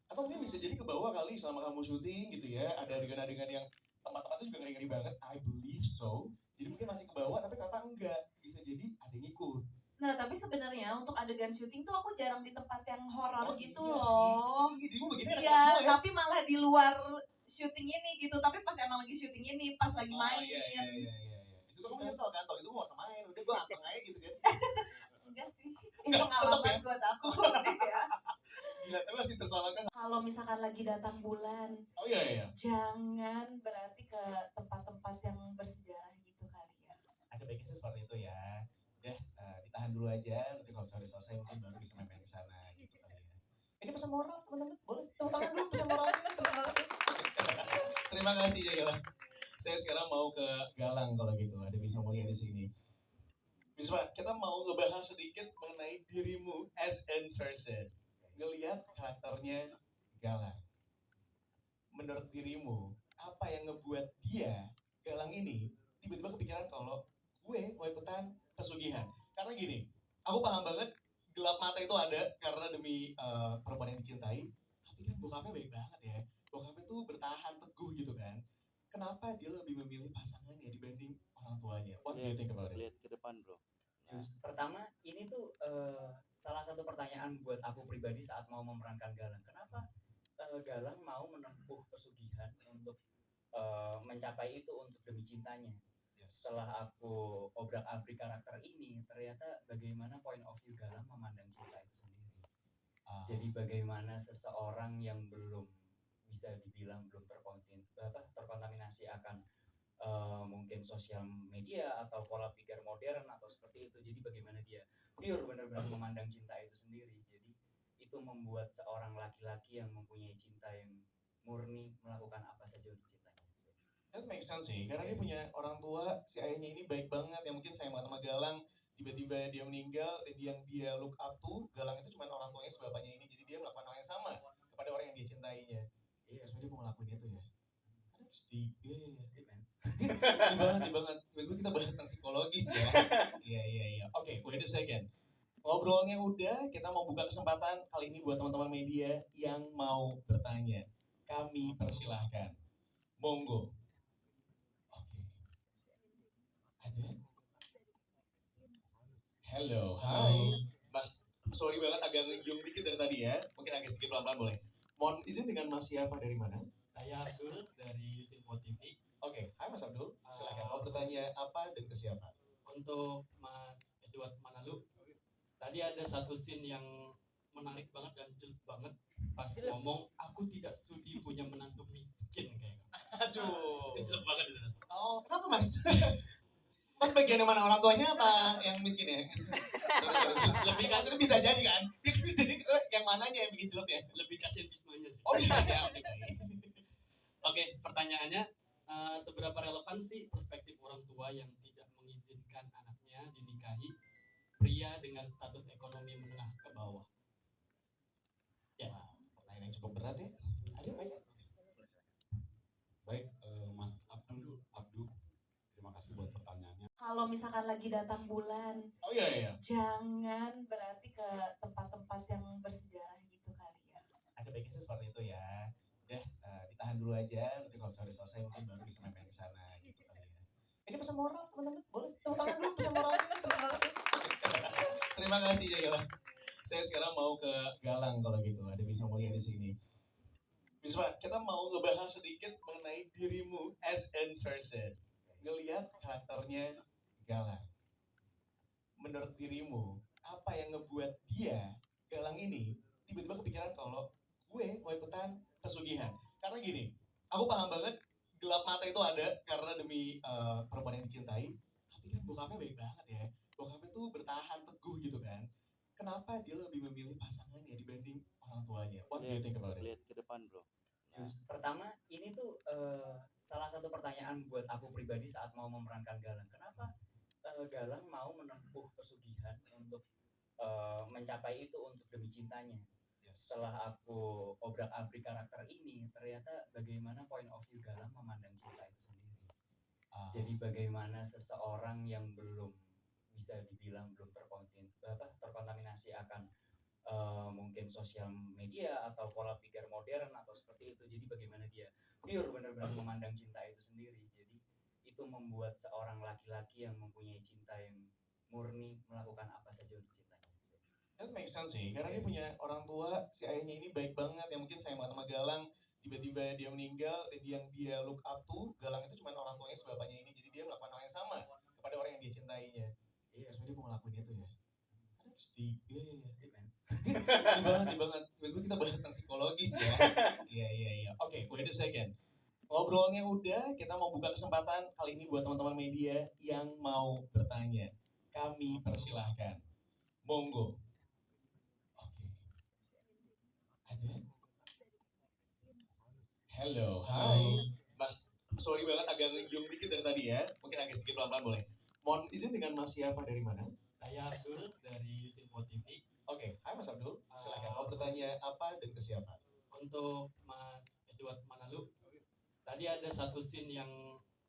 A: Atau mungkin bisa jadi ke bawah kali selama kamu syuting gitu ya. Ada adegan-adegan yang tempat-tempatnya juga ngeri-ngeri banget. I believe so. Jadi mungkin masih ke bawah tapi ternyata enggak. Bisa jadi ada yang ikut.
C: Nah, tapi sebenarnya untuk adegan syuting tuh aku jarang di tempat yang horor gitu
A: iya
C: loh.
A: Sih. Iya, begini ada
C: Iya,
A: semua ya.
C: tapi malah di luar syuting ini gitu. Tapi pas emang lagi syuting ini, pas lagi main.
A: Iya. Di situ kamu nyesel kan, kalau itu gua gak usah main. Udah gua anteng aja gitu kan.
C: Enggak sih.
A: Enggak, tetep ya.
C: Pengalaman buat aku ya.
A: Gila, tapi masih terselamatkan.
C: Kalau misalkan lagi datang bulan,
A: Oh iya.
C: jangan berarti ke tempat-tempat yang bersejarah gitu kali ya.
A: Ada baiknya sih seperti itu ya. Udah, ditahan dulu aja. Nanti kalau misalnya udah selesai mungkin baru bisa main ke sana gitu kali ya. Ini pesan moral teman-teman, boleh tepuk tangan dulu pesan moralnya. Terima kasih Jaila. Saya sekarang mau ke Galang kalau gitu. Ada Bisma Mulia di sini. Bisma, kita mau ngebahas sedikit mengenai dirimu as in person. Ngelihat karakternya Galang. Menurut dirimu, apa yang ngebuat dia, Galang ini, tiba-tiba kepikiran kalau gue mau ikutan pesugihan? Karena gini, aku paham banget gelap mata itu ada karena demi perempuan yang dicintai. Tapi kan bokapnya baik banget ya. Bokapnya tuh bertahan teguh gitu kan. Kenapa dia lebih memilih pasangannya dibanding orang tuanya? What do you think about it?
J: Lihat ke depan bro.
F: Pertama, ini tuh salah satu pertanyaan buat aku pribadi saat mau memerankan Galang. Kenapa Galang mau menempuh pesugihan untuk mencapai itu untuk demi cintanya? Setelah aku obrak-abrik karakter ini, ternyata bagaimana point of view Galang memandang cinta itu sendiri. Jadi bagaimana seseorang yang belum bisa dibilang belum terkontaminasi akan mungkin sosial media atau pola pikir modern atau seperti itu. Jadi bagaimana dia pure benar-benar memandang cinta itu sendiri. Jadi itu membuat seorang laki-laki yang mempunyai cinta yang murni melakukan apa saja untuk cintanya.
A: That makes sense sih, karena dia punya orang tua, si ayahnya ini baik banget, yang mungkin sayang banget sama Galang, tiba-tiba dia meninggal, dan yang dia look up to, Galang itu cuma orang tuanya sebapaknya ini, jadi dia melakukan hal yang sama kepada orang yang dia cintainya.
F: Iya,
A: Terus dia mau ngelakuin itu ya. That's deep, iya.
F: deep, man.
A: Deep banget. Tiba-tiba kita bahas tentang psikologis ya. Iya. Oke, wait a second. Ngobrolnya udah, kita mau buka kesempatan kali ini buat teman-teman media yang mau bertanya. Kami persilahkan. Monggo. Oke. Ada? Hello, hai. Mas, sorry banget agak ngegiung dikit dari tadi ya. Mungkin agak sedikit pelan-pelan boleh. Mohon izin dengan Mas siapa dari mana?
G: Saya Abdul dari Simpo TV.
A: Oke, hai Mas Abdul. Silakan mau bertanya apa dan ke siapa?
G: Untuk Mas Edward Manalu, tadi ada satu scene yang menarik banget dan jelek banget pas ngomong aku tidak sudi punya menantu miskin kayaknya.
A: Aduh.
G: Itu jelek banget itu.
A: Oh, kenapa Mas? Mas bagian yang mana, orang tuanya apa yang miskin ya? Sorry. Lebih kasih bisa jadi kan? Dia kan bisa jadi yang mananya yang bikin jelek ya?
G: Lebih kasihan Bismanya sih.
A: Oh bisa ya, oke baik.
G: Oke, pertanyaannya seberapa relevan sih perspektif orang tua yang tidak mengizinkan anaknya dinikahi pria dengan status ekonomi menengah ke bawah? Ya.
A: Wah, pertanyaan yang cukup berat ya. Ada banyak.
H: Baik, Mas Abdu, terima kasih buat pertanyaannya.
C: Kalau misalkan lagi datang bulan,
A: Oh iya.
C: jangan berarti ke tempat-tempat yang bersejarah gitu kali ya.
A: Ada baiknya sih seperti itu ya. Udah, ditahan dulu aja. Nanti kalau misalnya udah selesai mungkin baru bisa main-main ke sana gitu kali ya. Ini pesan moral teman-teman, boleh tepuk tangan dulu pesan moralnya. Terima kasih Jayla. Saya sekarang mau ke Galang kalau gitu. Ada Bisa Mulia di sini. Bisa, kita mau ngebahas sedikit mengenai dirimu as in person. Ngelihat karakternya Galang. Menurut dirimu, apa yang ngebuat dia, Galang ini, tiba-tiba kepikiran kalau gue mau ikutan pesugihan? Karena gini, aku paham banget gelap mata itu ada karena demi perempuan yang dicintai. Tapi kan bokapnya baik banget ya. Bokapnya tuh bertahan teguh gitu kan. Kenapa dia lebih memilih pasangannya dibanding orang tuanya? What do you think about it?
J: Lihat ke depan, bro.
F: Pertama, ini tuh salah satu pertanyaan buat aku pribadi saat mau memerankan Galang. Kenapa Galang mau menempuh pesugihan untuk mencapai itu untuk demi cintanya? Setelah aku obrak-abrik karakter ini, ternyata bagaimana point of view Galang memandang cinta itu sendiri. Jadi bagaimana seseorang yang belum bisa dibilang belum terkontaminasi akan mungkin sosial media atau pola pikir modern atau seperti itu. Jadi bagaimana dia pure benar-benar memandang cinta itu sendiri. Jadi itu membuat seorang laki-laki yang mempunyai cinta yang murni melakukan apa saja untuk cintanya.
A: That makes sense sih, karena dia punya orang tua, si ayahnya ini baik banget, yang mungkin sayang banget sama Galang, tiba-tiba dia meninggal, dan yang dia look up to, Galang itu cuma orang tuanya sebapaknya ini, jadi dia melakukan hal yang sama kepada orang yang dia cintainya.
F: Iya,
A: Terus dia mau ngelakuin itu ya. That's deep, iya.
F: deep, man.
A: Deep banget. Tiba-tiba kita bahas tentang psikologis ya. Iya. Oke, wait a second. Ngobrolnya udah, kita mau buka kesempatan kali ini buat teman-teman media yang mau bertanya. Kami persilahkan. Monggo. Oke. Ada? Hello, hai. Mas, sorry banget agak ngegiung dikit dari tadi ya. Mungkin agak sedikit pelan-pelan boleh. Mohon izin dengan Mas siapa dari mana?
G: Saya Abdul dari Simpo TV.
A: Oke, hai Mas Abdul. Silakan mau bertanya apa dan ke siapa?
G: Untuk Mas Edward Manalu, tadi ada satu scene yang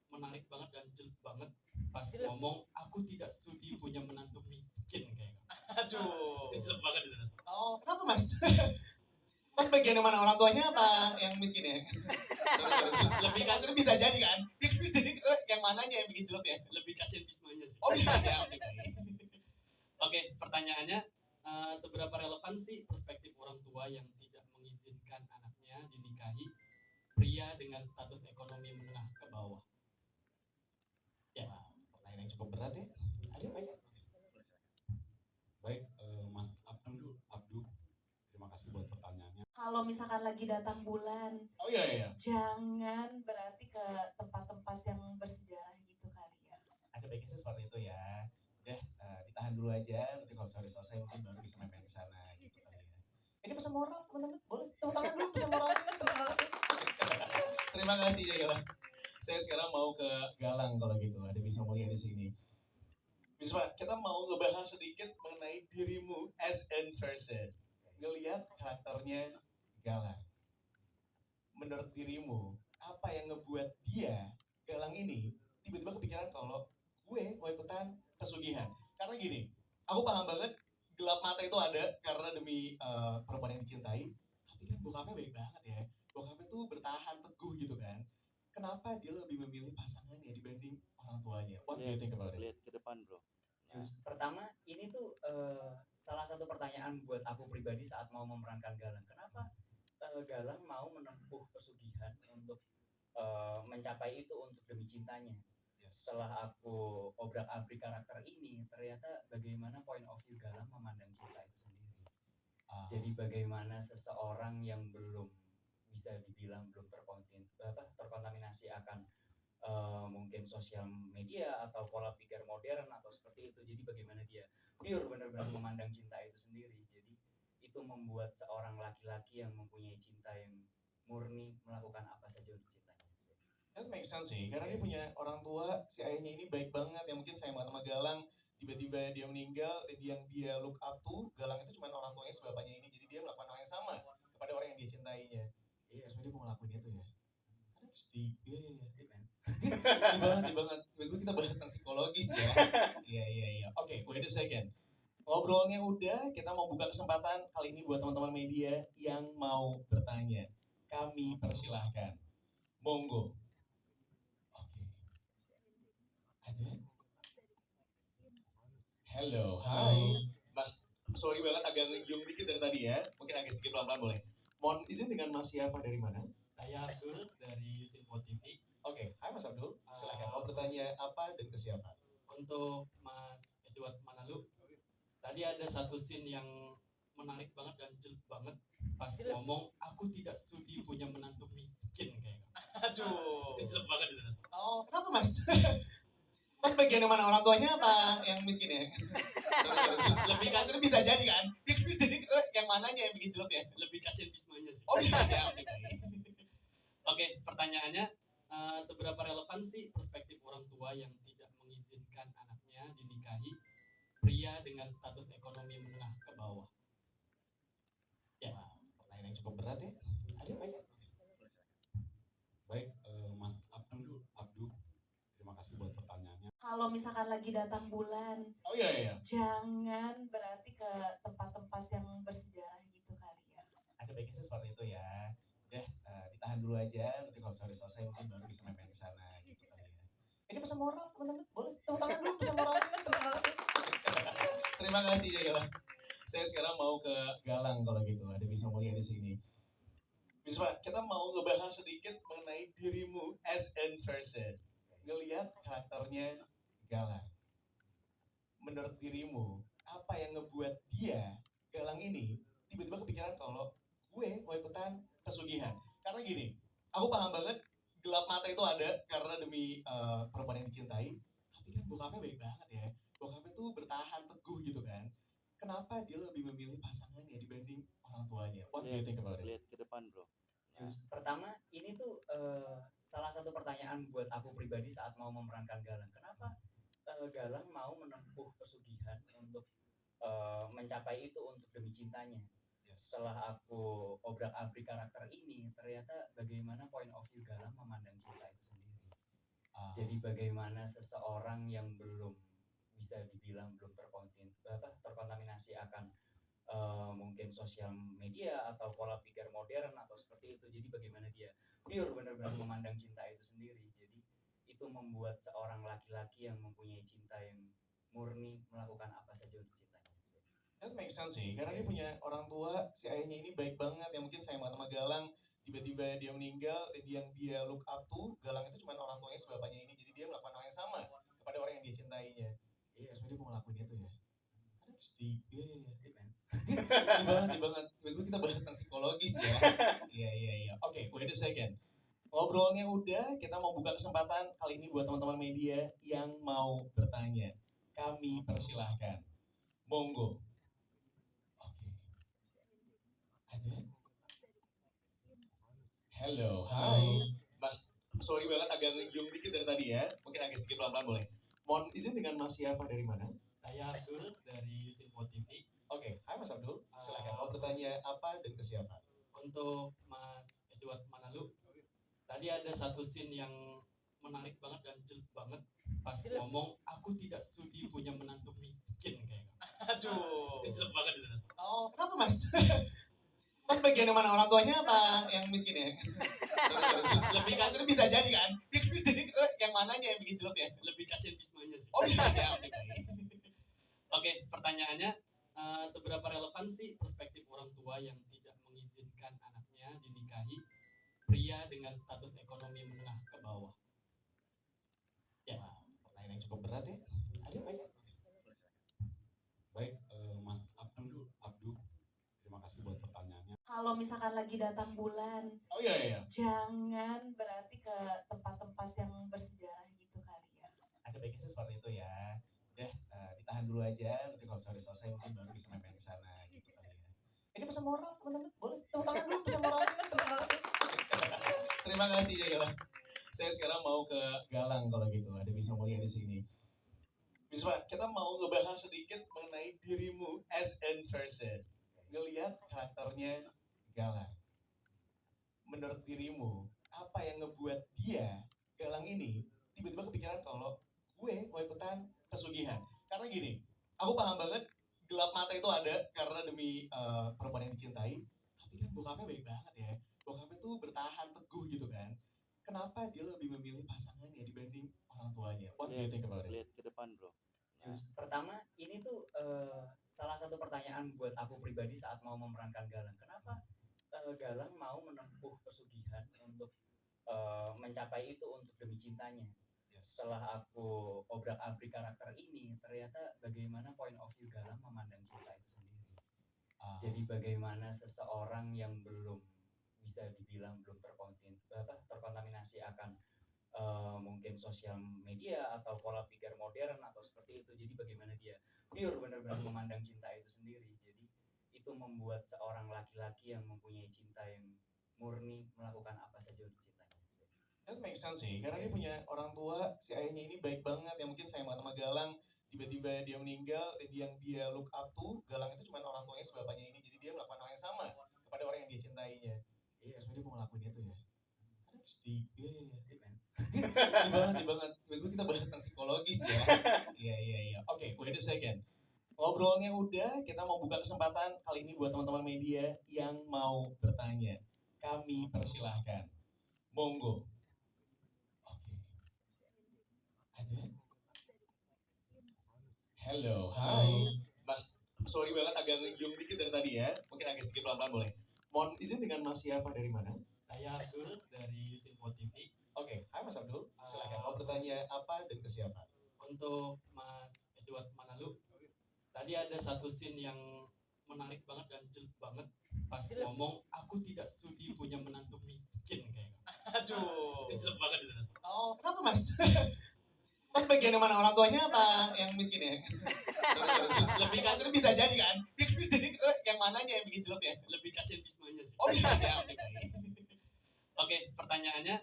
G: menarik banget dan jelek banget pas ngomong aku tidak sudi punya menantu miskin kayaknya.
A: Aduh.
G: Itu jelek banget itu.
A: Oh, kenapa Mas? Mas bagian yang mana, orang tuanya apa yang miskin ya? Sorry. Lebih kasih bisa jadi kan? Dia kan bisa jadi yang mananya yang bikin jelek ya?
G: Lebih kasihan Bismanya sih.
A: Oh bisa ya, oke baik.
G: Oke, pertanyaannya seberapa relevan sih perspektif orang tua yang tidak mengizinkan anaknya dinikahi pria dengan status ekonomi menengah ke bawah? Ya.
A: Wah, pertanyaan yang cukup berat ya. Ada banyak.
H: Baik, Mas Abdul, terima kasih buat pertanyaannya.
C: Kalau misalkan lagi datang bulan,
A: Oh iya iya.
C: jangan berarti ke tempat-tempat yang bersejarah gitu kali ya.
A: Ada baiknya sih seperti itu ya. Udah ditahan dulu aja. Nanti kalau misalnya udah selesai mungkin baru bisa main-main ke sana gitu kali ya. Ini pesan moral teman-teman. Boleh tepuk tangan dulu pesan moralnya. Terima kasih Jaila. Saya sekarang mau ke Galang kalau gitu. Ada Bisa Mulia di sini. Bisa kita mau ngebahas sedikit mengenai dirimu as in person. Ngelihat karakternya Galang. Menurut dirimu, apa yang ngebuat dia, Galang ini, tiba-tiba kepikiran kalau gue mau ikutan pesugihan? Karena gini, aku paham banget gelap mata itu ada karena demi perempuan yang dicintai. Tapi kan bokapnya baik banget ya. Bokapnya tuh bertahan teguh gitu kan. Kenapa dia lebih memilih pasangannya dibanding orang tuanya? What do you think about it?
J: Lihat ke depan bro.
F: Pertama, ini tuh salah satu pertanyaan buat aku pribadi saat mau memerankan Galang. Kenapa Galang mau menempuh pesugihan untuk mencapai itu untuk demi cintanya? Setelah aku obrak-abrik karakter ini, ternyata bagaimana point of view Galang memandang cinta itu sendiri. Jadi bagaimana seseorang yang belum bisa dibilang belum terkontaminasi akan mungkin sosial media atau pola pikir modern atau seperti itu. Jadi bagaimana dia pure benar-benar memandang cinta itu sendiri. Jadi itu membuat seorang laki-laki yang mempunyai cinta yang murni melakukan apa saja untuk cintanya.
A: That makes sense sih, karena dia punya orang tua, si ayahnya ini baik banget, yang mungkin sayang banget sama Galang, tiba-tiba dia meninggal, dan yang dia look up to, Galang itu cuma orang tuanya sebapaknya ini, jadi dia melakukan hal yang sama kepada orang yang dia cintainya.
F: Iya.
A: Terus dia mau ngelakuin itu ya. Terus di
F: Iya,
A: di banget. Tiba-tiba kita bahas tentang psikologis ya. Iya. Oke, wait a second. Ngobrolnya udah, kita mau buka kesempatan kali ini buat teman-teman media yang mau bertanya. Kami persilahkan. Monggo. Oke. Ada? Hello, hai. Mas, sorry banget agak ngegiung dikit dari tadi ya. Mungkin agak sedikit pelan-pelan boleh. Mohon izin dengan Mas siapa dari mana?
G: Saya Abdul dari Simpo TV.
A: Oke, hai Mas Abdul. Silakan. Mau bertanya apa dan ke siapa?
G: Untuk Mas Edward Manalu, tadi ada satu scene yang menarik banget dan jelek banget pas ngomong aku tidak sudi punya menantu miskin kayaknya.
A: Aduh.
G: Itu jelek banget itu.
A: Oh, kenapa Mas? Mas bagian yang mana, orang tuanya apa yang miskin ya? Sorry. Lebih kasih bisa jadi kan? Dia kan bisa jadi yang mananya yang bikin jelek ya?
G: Lebih kasihan Bismanya sih.
A: Oh bisa ya, oke baik.
G: Oke, pertanyaannya seberapa relevan sih perspektif orang tua yang tidak mengizinkan anaknya dinikahi pria dengan status ekonomi menengah ke bawah? Ya.
A: Wah, pertanyaan yang cukup berat ya. Ada banyak.
H: Baik, Mas Abdul, terima kasih buat pertanyaannya.
C: Kalau misalkan lagi datang bulan,
A: Oh iya.
C: jangan berarti ke tempat-tempat yang bersejarah gitu kali ya.
A: Ada baiknya sih seperti itu ya. Udah ditahan dulu aja. Nanti kalau misalnya udah selesai mungkin baru bisa main-main ke sana gitu kali ya. Ini pesan moral teman-teman. Boleh tepuk tangan dulu pesan moralnya. Terima kasih Jaila. Saya sekarang mau ke Galang kalau gitu. Ada Bisa Mulia di sini. Bisa kita mau ngebahas sedikit mengenai dirimu as in person. Ngelihat karakternya Galang. Menurut dirimu, apa yang ngebuat dia, Galang ini, tiba-tiba kepikiran kalau gue mau ikutan pesugihan? Karena gini, aku paham banget gelap mata itu ada karena demi perempuan yang dicintai. Tapi kan bokapnya baik banget ya. Bokapnya tuh bertahan teguh gitu kan. Kenapa dia lebih memilih pasangannya dibanding orang tuanya? What do you think about it?
J: Lihat ke depan bro.
F: Pertama, ini tuh salah satu pertanyaan buat aku pribadi saat mau memerankan Galang. Kenapa Galang mau menempuh pesugihan untuk mencapai itu untuk demi cintanya? Setelah aku obrak-abrik karakter ini, ternyata bagaimana point of view Galang memandang cinta itu sendiri. Jadi bagaimana seseorang yang belum bisa dibilang belum terkontaminasi akan mungkin sosial media atau pola pikir modern atau seperti itu. Jadi bagaimana dia pure benar-benar memandang cinta itu sendiri. Jadi itu membuat seorang laki-laki yang mempunyai cinta yang murni melakukan apa saja untuk cintanya.
A: That makes sense sih, karena dia punya orang tua, si ayahnya ini baik banget, yang mungkin sayang banget sama Galang, tiba-tiba dia meninggal, dan yang dia look up to, Galang itu cuma orang tuanya sebapaknya ini, jadi dia melakukan hal yang sama kepada orang yang dia cintainya.
F: Iya.
A: Terus dia mau ngelakuin itu ya. That's deep, iya.
F: Deep, man.
A: Deep banget. Tiba-tiba kita bahas tentang psikologis ya. Iya. Oke, wait a second. Ngobrolnya udah, kita mau buka kesempatan kali ini buat teman-teman media yang mau bertanya. Kami persilahkan. Monggo. Oke. Ada? Hello, hai. Mas, sorry banget agak ngegiung dikit dari tadi ya. Mungkin agak sedikit pelan-pelan boleh. Mohon izin dengan Mas siapa dari mana?
G: Saya Abdul dari Sinpo TV.
A: Oke, hai Mas Abdul. Silakan mau bertanya apa dan ke siapa?
G: Untuk Mas Edward Manalu, tadi ada satu scene yang menarik banget dan jelek banget pas ngomong aku tidak sudi punya menantu miskin kayaknya.
A: Aduh.
G: Itu jelek banget itu.
A: Oh, kenapa Mas? Mas bagian yang mana, orang tuanya apa yang miskin ya? Sorry. Lebih kan itu bisa jadi kan? Dia kan bisa jadi yang mananya yang bikin jelek ya?
G: Lebih kasihan Bismanya sih.
A: Oh bisa ya, oke.
G: Oke, pertanyaannya seberapa relevan sih perspektif orang tua yang tidak mengizinkan anaknya dinikahi pria dengan status ekonomi menengah ke bawah? Ya.
A: Wow, pertanyaan yang cukup berat ya. Ada banyak.
H: Baik, Mas Abdul, terima kasih buat pertanyaannya.
C: Kalau misalkan lagi datang bulan,
A: Oh iya.
C: jangan berarti ke tempat-tempat yang bersejarah gitu kali ya.
A: Ada baiknya sih seperti itu ya. Udah, ditahan dulu aja. Nanti kalau misalnya udah selesai mungkin baru bisa main-main ke sana gitu kali ya. Ini pesan moral teman-teman, boleh tepuk tangan dulu pesan moralnya. Terima kasih Jayla. Saya sekarang mau ke Galang kalau gitu. Ada Bisa Mulia di sini. Bisa, kita mau ngebahas sedikit mengenai dirimu as in person. Ngelihat karakternya Galang. Menurut dirimu, apa yang ngebuat dia, Galang ini, tiba-tiba kepikiran kalau gue mau ikutan pesugihan? Karena gini, aku paham banget gelap mata itu ada karena demi perempuan yang dicintai. Tapi kan bokapnya baik banget ya. Bokapnya tuh bertahan teguh gitu kan. Kenapa dia lebih memilih pasangannya dibanding orang tuanya? What do you think about it?
J: Lihat ke depan, bro.
F: Pertama, ini tuh salah satu pertanyaan buat aku pribadi saat mau memerankan Galang. Kenapa Galang mau menempuh pesugihan untuk mencapai itu untuk demi cintanya? Setelah aku obrak-abrik karakter ini, ternyata bagaimana point of view Galang memandang cinta itu sendiri. Jadi bagaimana seseorang yang belum bisa dibilang belum terkontaminasi akan mungkin sosial media atau pola pikir modern atau seperti itu. Jadi bagaimana dia pure benar-benar memandang cinta itu sendiri. Jadi itu membuat seorang laki-laki yang mempunyai cinta yang murni melakukan apa saja untuk cintanya.
A: That makes sense sih, karena dia punya orang tua, si ayahnya ini baik banget, yang mungkin sayang banget sama Galang, tiba-tiba dia meninggal, dan yang dia look up to, Galang itu cuma orang tuanya sebapaknya ini, jadi dia melakukan hal yang sama kepada orang yang dia cintainya. Terus dia mau ngelakuin itu ya. That's deep, iya. Deep banget. Tiba-tiba kita bahas tentang psikologis ya. Iya. Oke, wait a second. Ngobrolnya udah, kita mau buka kesempatan kali ini buat teman-teman media yang mau bertanya. Kami persilahkan. Monggo. Oke. Ada? Hello, hai. Mas, sorry banget agak ngegiung dikit dari tadi ya. Mungkin agak sedikit pelan-pelan boleh. Mohon izin dengan Mas siapa dari mana?
G: Saya Abdul dari Sinpo TV.
A: Oke, hai Mas Abdul. Silakan mau bertanya apa dan ke siapa?
G: Untuk Mas Edward Manalu, tadi ada satu scene yang menarik banget dan jelek banget pas ngomong aku tidak sudi punya menantu miskin kayaknya.
A: Aduh.
G: Itu jelek banget itu.
A: Oh, kenapa Mas? Mas bagian yang mana, orang tuanya apa yang miskin ya? Sorry. Lebih kan itu bisa jadi kan? Dia kan bisa jadi yang mananya yang bikin jelek ya?
G: Lebih kasihan Bismanya sih.
A: Oh bisa ya, oke.
G: Oke, pertanyaannya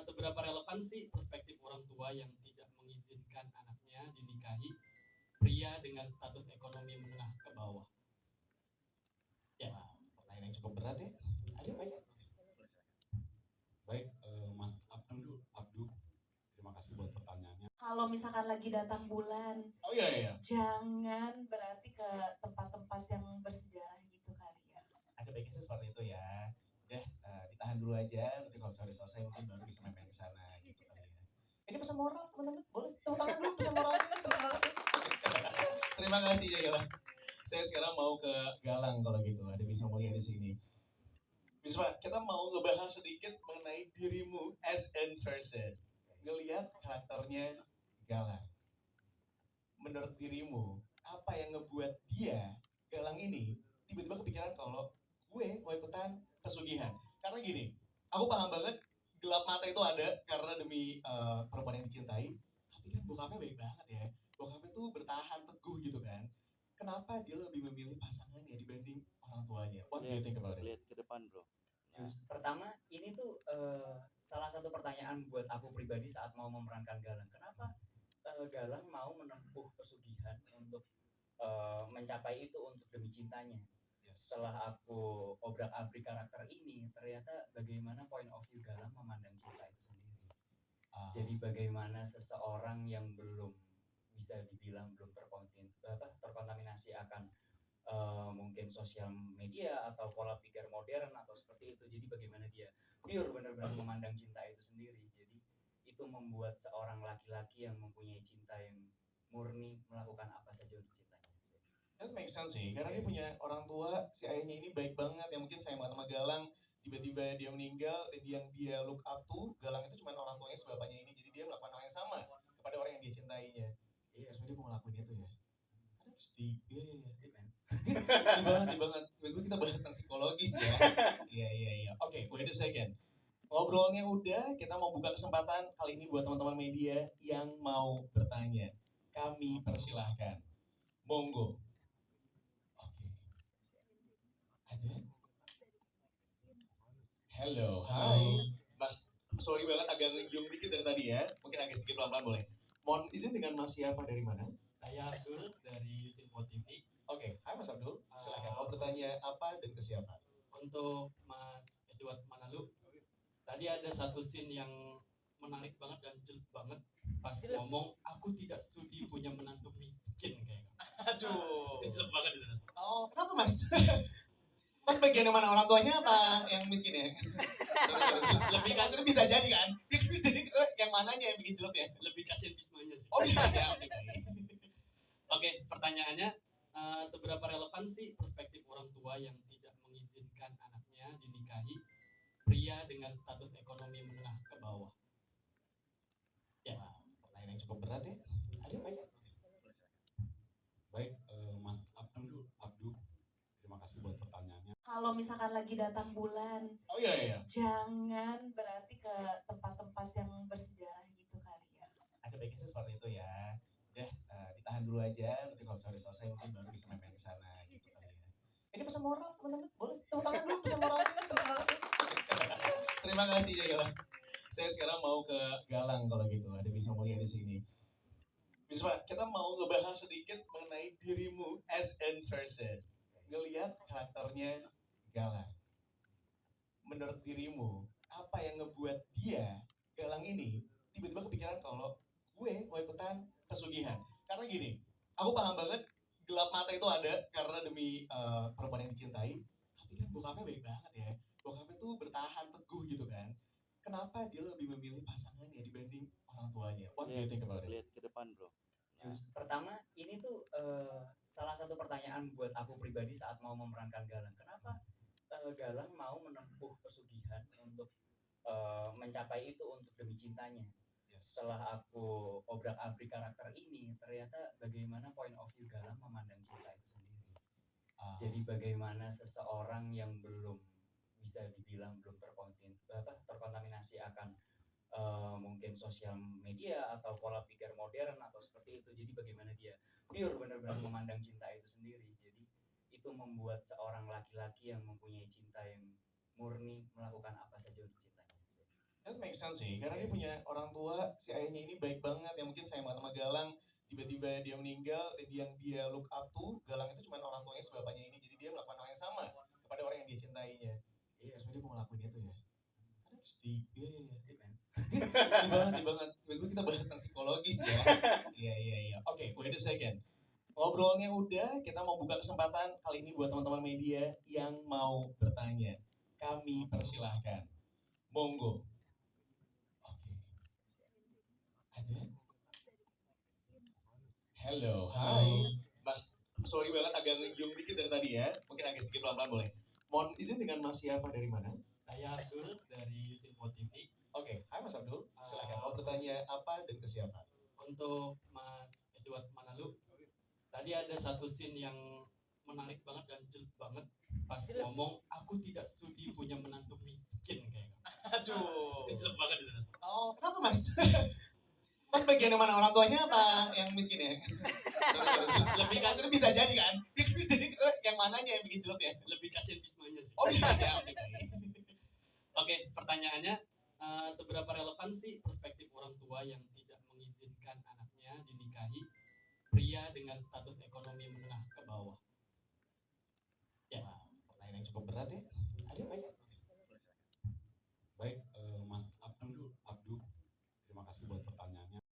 G: seberapa relevan sih perspektif orang tua yang tidak mengizinkan anaknya dinikahi pria dengan status ekonomi menengah ke bawah? Ya.
A: Wow, pertanyaan yang cukup berat ya. Ada banyak.
H: Baik, Mas Abdul, terima kasih buat pertanyaannya.
C: Kalau misalkan lagi datang bulan,
A: Oh iya.
C: jangan berarti ke tempat-tempat yang bersejarah gitu kali ya.
A: Ada baiknya sih seperti itu ya. Udah, ditahan dulu aja. Nanti kalau misalnya udah selesai mungkin baru bisa main-main ke sana gitu kali ya. Ini pesan moral teman-teman, boleh tepuk tangan dulu pesan moralnya. Terima kasih Jayla. Saya sekarang mau ke Galang kalau gitu, ada Bisa Mulia di sini. Bisa, kita mau ngebahas sedikit mengenai dirimu as in person. Ngelihat karakternya Galang. Menurut dirimu, apa yang ngebuat dia, Galang ini, tiba-tiba kepikiran kalau gue mau ikutan pesugihan? Karena gini, aku paham banget gelap mata itu ada karena demi perempuan yang dicintai. Tapi kan bokapnya baik banget ya. Bokapnya tuh bertahan teguh gitu kan. Kenapa dia lebih memilih pasangannya dibanding orang tuanya? What do you think about it?
J: Lihat ke depan, bro.
F: Pertama, ini tuh salah satu pertanyaan buat aku pribadi saat mau memerankan Galang. Kenapa Galang mau menempuh pesugihan untuk mencapai itu untuk demi cintanya? Setelah aku obrak-abrik karakter ini, ternyata bagaimana point of view Galang memandang cinta itu sendiri. Jadi bagaimana seseorang yang belum bisa dibilang belum terkontaminasi akan mungkin sosial media atau pola pikir modern atau seperti itu. Jadi bagaimana dia pure benar-benar memandang cinta itu sendiri. Jadi itu membuat seorang laki-laki yang mempunyai cinta yang murni melakukan apa saja untuk cintanya.
A: That makes sense sih, karena dia punya orang tua, si ayahnya ini baik banget, yang mungkin sayang banget sama Galang, tiba-tiba dia meninggal, dan yang dia look up to, Galang itu cuma orang tuanya sebapaknya ini, jadi dia melakukan hal yang sama kepada orang yang dia cintainya.
F: Iya.
A: Terus dia mau ngelakuin itu ya. That's deep, iya.
F: Deep, man.
A: Deep banget. Tiba-tiba kita bahas tentang psikologis ya. Iya. Oke, wait a second. Ngobrolnya udah, kita mau buka kesempatan kali ini buat teman-teman media yang mau bertanya. Kami persilahkan. Monggo. Oke. Ada? Hello, hai. Mas, sorry banget agak ngegiung dikit dari tadi ya. Mungkin agak sedikit pelan-pelan boleh. Mohon izin dengan Mas siapa dari mana?
G: Saya Abdul dari Simpo TV.
A: Oke, hai Mas Abdul. Silakan mau bertanya apa dan ke siapa?
G: Untuk Mas Edward Manalu, tadi ada satu scene yang menarik banget dan jelek banget pas ngomong aku tidak sudi punya menantu miskin kayaknya.
A: Aduh.
G: Itu jelek banget itu.
A: Oh, kenapa Mas? Mas bagian yang mana, orang tuanya apa yang miskin ya? Sorry. Lebih kan itu bisa jadi kan? Dia kan bisa jadi yang mananya yang bikin jelek ya?
G: Lebih kasihan Bismanya sih.
A: Oh bisa ya, oke.
G: Oke, pertanyaannya seberapa relevan sih perspektif orang tua yang tidak mengizinkan anaknya dinikahi pria dengan status ekonomi menengah ke bawah? Ya.
A: Wah, pertanyaan yang cukup berat ya. Ada banyak.
H: Baik, Mas Abdul, terima kasih buat pertanyaannya.
C: Kalau misalkan lagi datang bulan,
A: Oh iya.
C: jangan berarti ke tempat-tempat yang bersejarah gitu kali ya.
A: Ada baiknya sih seperti itu ya. Udah, ditahan dulu aja. Nanti kalau misalnya udah selesai mungkin baru bisa main-main ke sana gitu kali ya. Ini pesan moral teman-teman, boleh tepuk tangan dulu pesan moralnya. Terima kasih Jaya. Saya sekarang mau ke Galang kalau gitu. Ada Bisa Mulia di sini. Bisa, kita mau ngebahas sedikit mengenai dirimu as in person. Ngelihat karakternya Galang. Menurut dirimu, apa yang ngebuat dia, Galang ini, tiba-tiba kepikiran kalau gue mau ikutan pesugihan? Karena gini, aku paham banget gelap mata itu ada karena demi perempuan yang dicintai. Tapi kan bokapnya baik banget ya. Bokapnya tuh bertahan teguh gitu kan. Kenapa dia lebih memilih pasangannya dibanding orang tuanya? What do you think about it?
J: Lihat ke depan, bro.
F: Pertama, ini tuh salah satu pertanyaan buat aku pribadi saat mau memerankan Galang. Kenapa Galang mau menempuh pesugihan untuk mencapai itu untuk demi cintanya? Setelah aku obrak-abrik karakter ini, ternyata bagaimana point of view Galang memandang cinta itu sendiri. Jadi bagaimana seseorang yang belum bisa dibilang belum terkontaminasi akan mungkin sosial media atau pola pikir modern atau seperti itu. Jadi bagaimana dia pure benar-benar memandang cinta itu sendiri. Jadi itu membuat seorang laki-laki yang mempunyai cinta yang murni melakukan apa saja untuk cintanya.
A: That makes sense sih, karena dia punya orang tua, si ayahnya ini baik banget, yang mungkin sayang banget sama Galang, tiba-tiba dia meninggal, dan yang dia look up to, Galang itu cuma orang tuanya sebapaknya ini, jadi dia melakukan hal yang sama kepada orang yang dia cintainya.
F: Iya.
A: Terus dia mau ngelakuin itu ya. That's deep, iya.
F: Deep, man.
A: Deep banget. Tiba-tiba kita bahas tentang psikologis ya. Iya. Oke, wait a second. Ngobrolnya udah, kita mau buka kesempatan kali ini buat teman-teman media yang mau bertanya. Kami persilahkan. Monggo. Oke. Ada? Hello, hai. Mas, sorry banget agak ngegiung dikit dari tadi ya. Mungkin agak sedikit pelan-pelan boleh. Mohon izin dengan Mas siapa dari mana?
G: Saya Abdul dari Simpo TV.
A: Oke, hai Mas Abdul. Silakan mau bertanya apa dan ke siapa?
G: Untuk Mas Edward Manalu, tadi ada satu scene yang menarik banget dan jelek banget pas ngomong aku tidak sudi punya menantu miskin kayak gitu.
A: Aduh.
G: Itu jelek banget itu.
A: Oh, kenapa Mas? Mas bagian yang mana, orang tuanya apa yang miskin ya? Sorry. Lebih kasih itu bisa jadi kan? Bisa jadi yang mananya yang bikin jelek ya?
G: Lebih kasihan Bismanya sih.
A: Oh bisa ya, oke baik.
G: Oke, pertanyaannya seberapa relevan sih perspektif orang tua yang tidak mengizinkan anaknya dinikahi pria dengan status ekonomi menengah ke bawah? Ya,
A: Wah, pertanyaan yang cukup berat ya. Ada banyak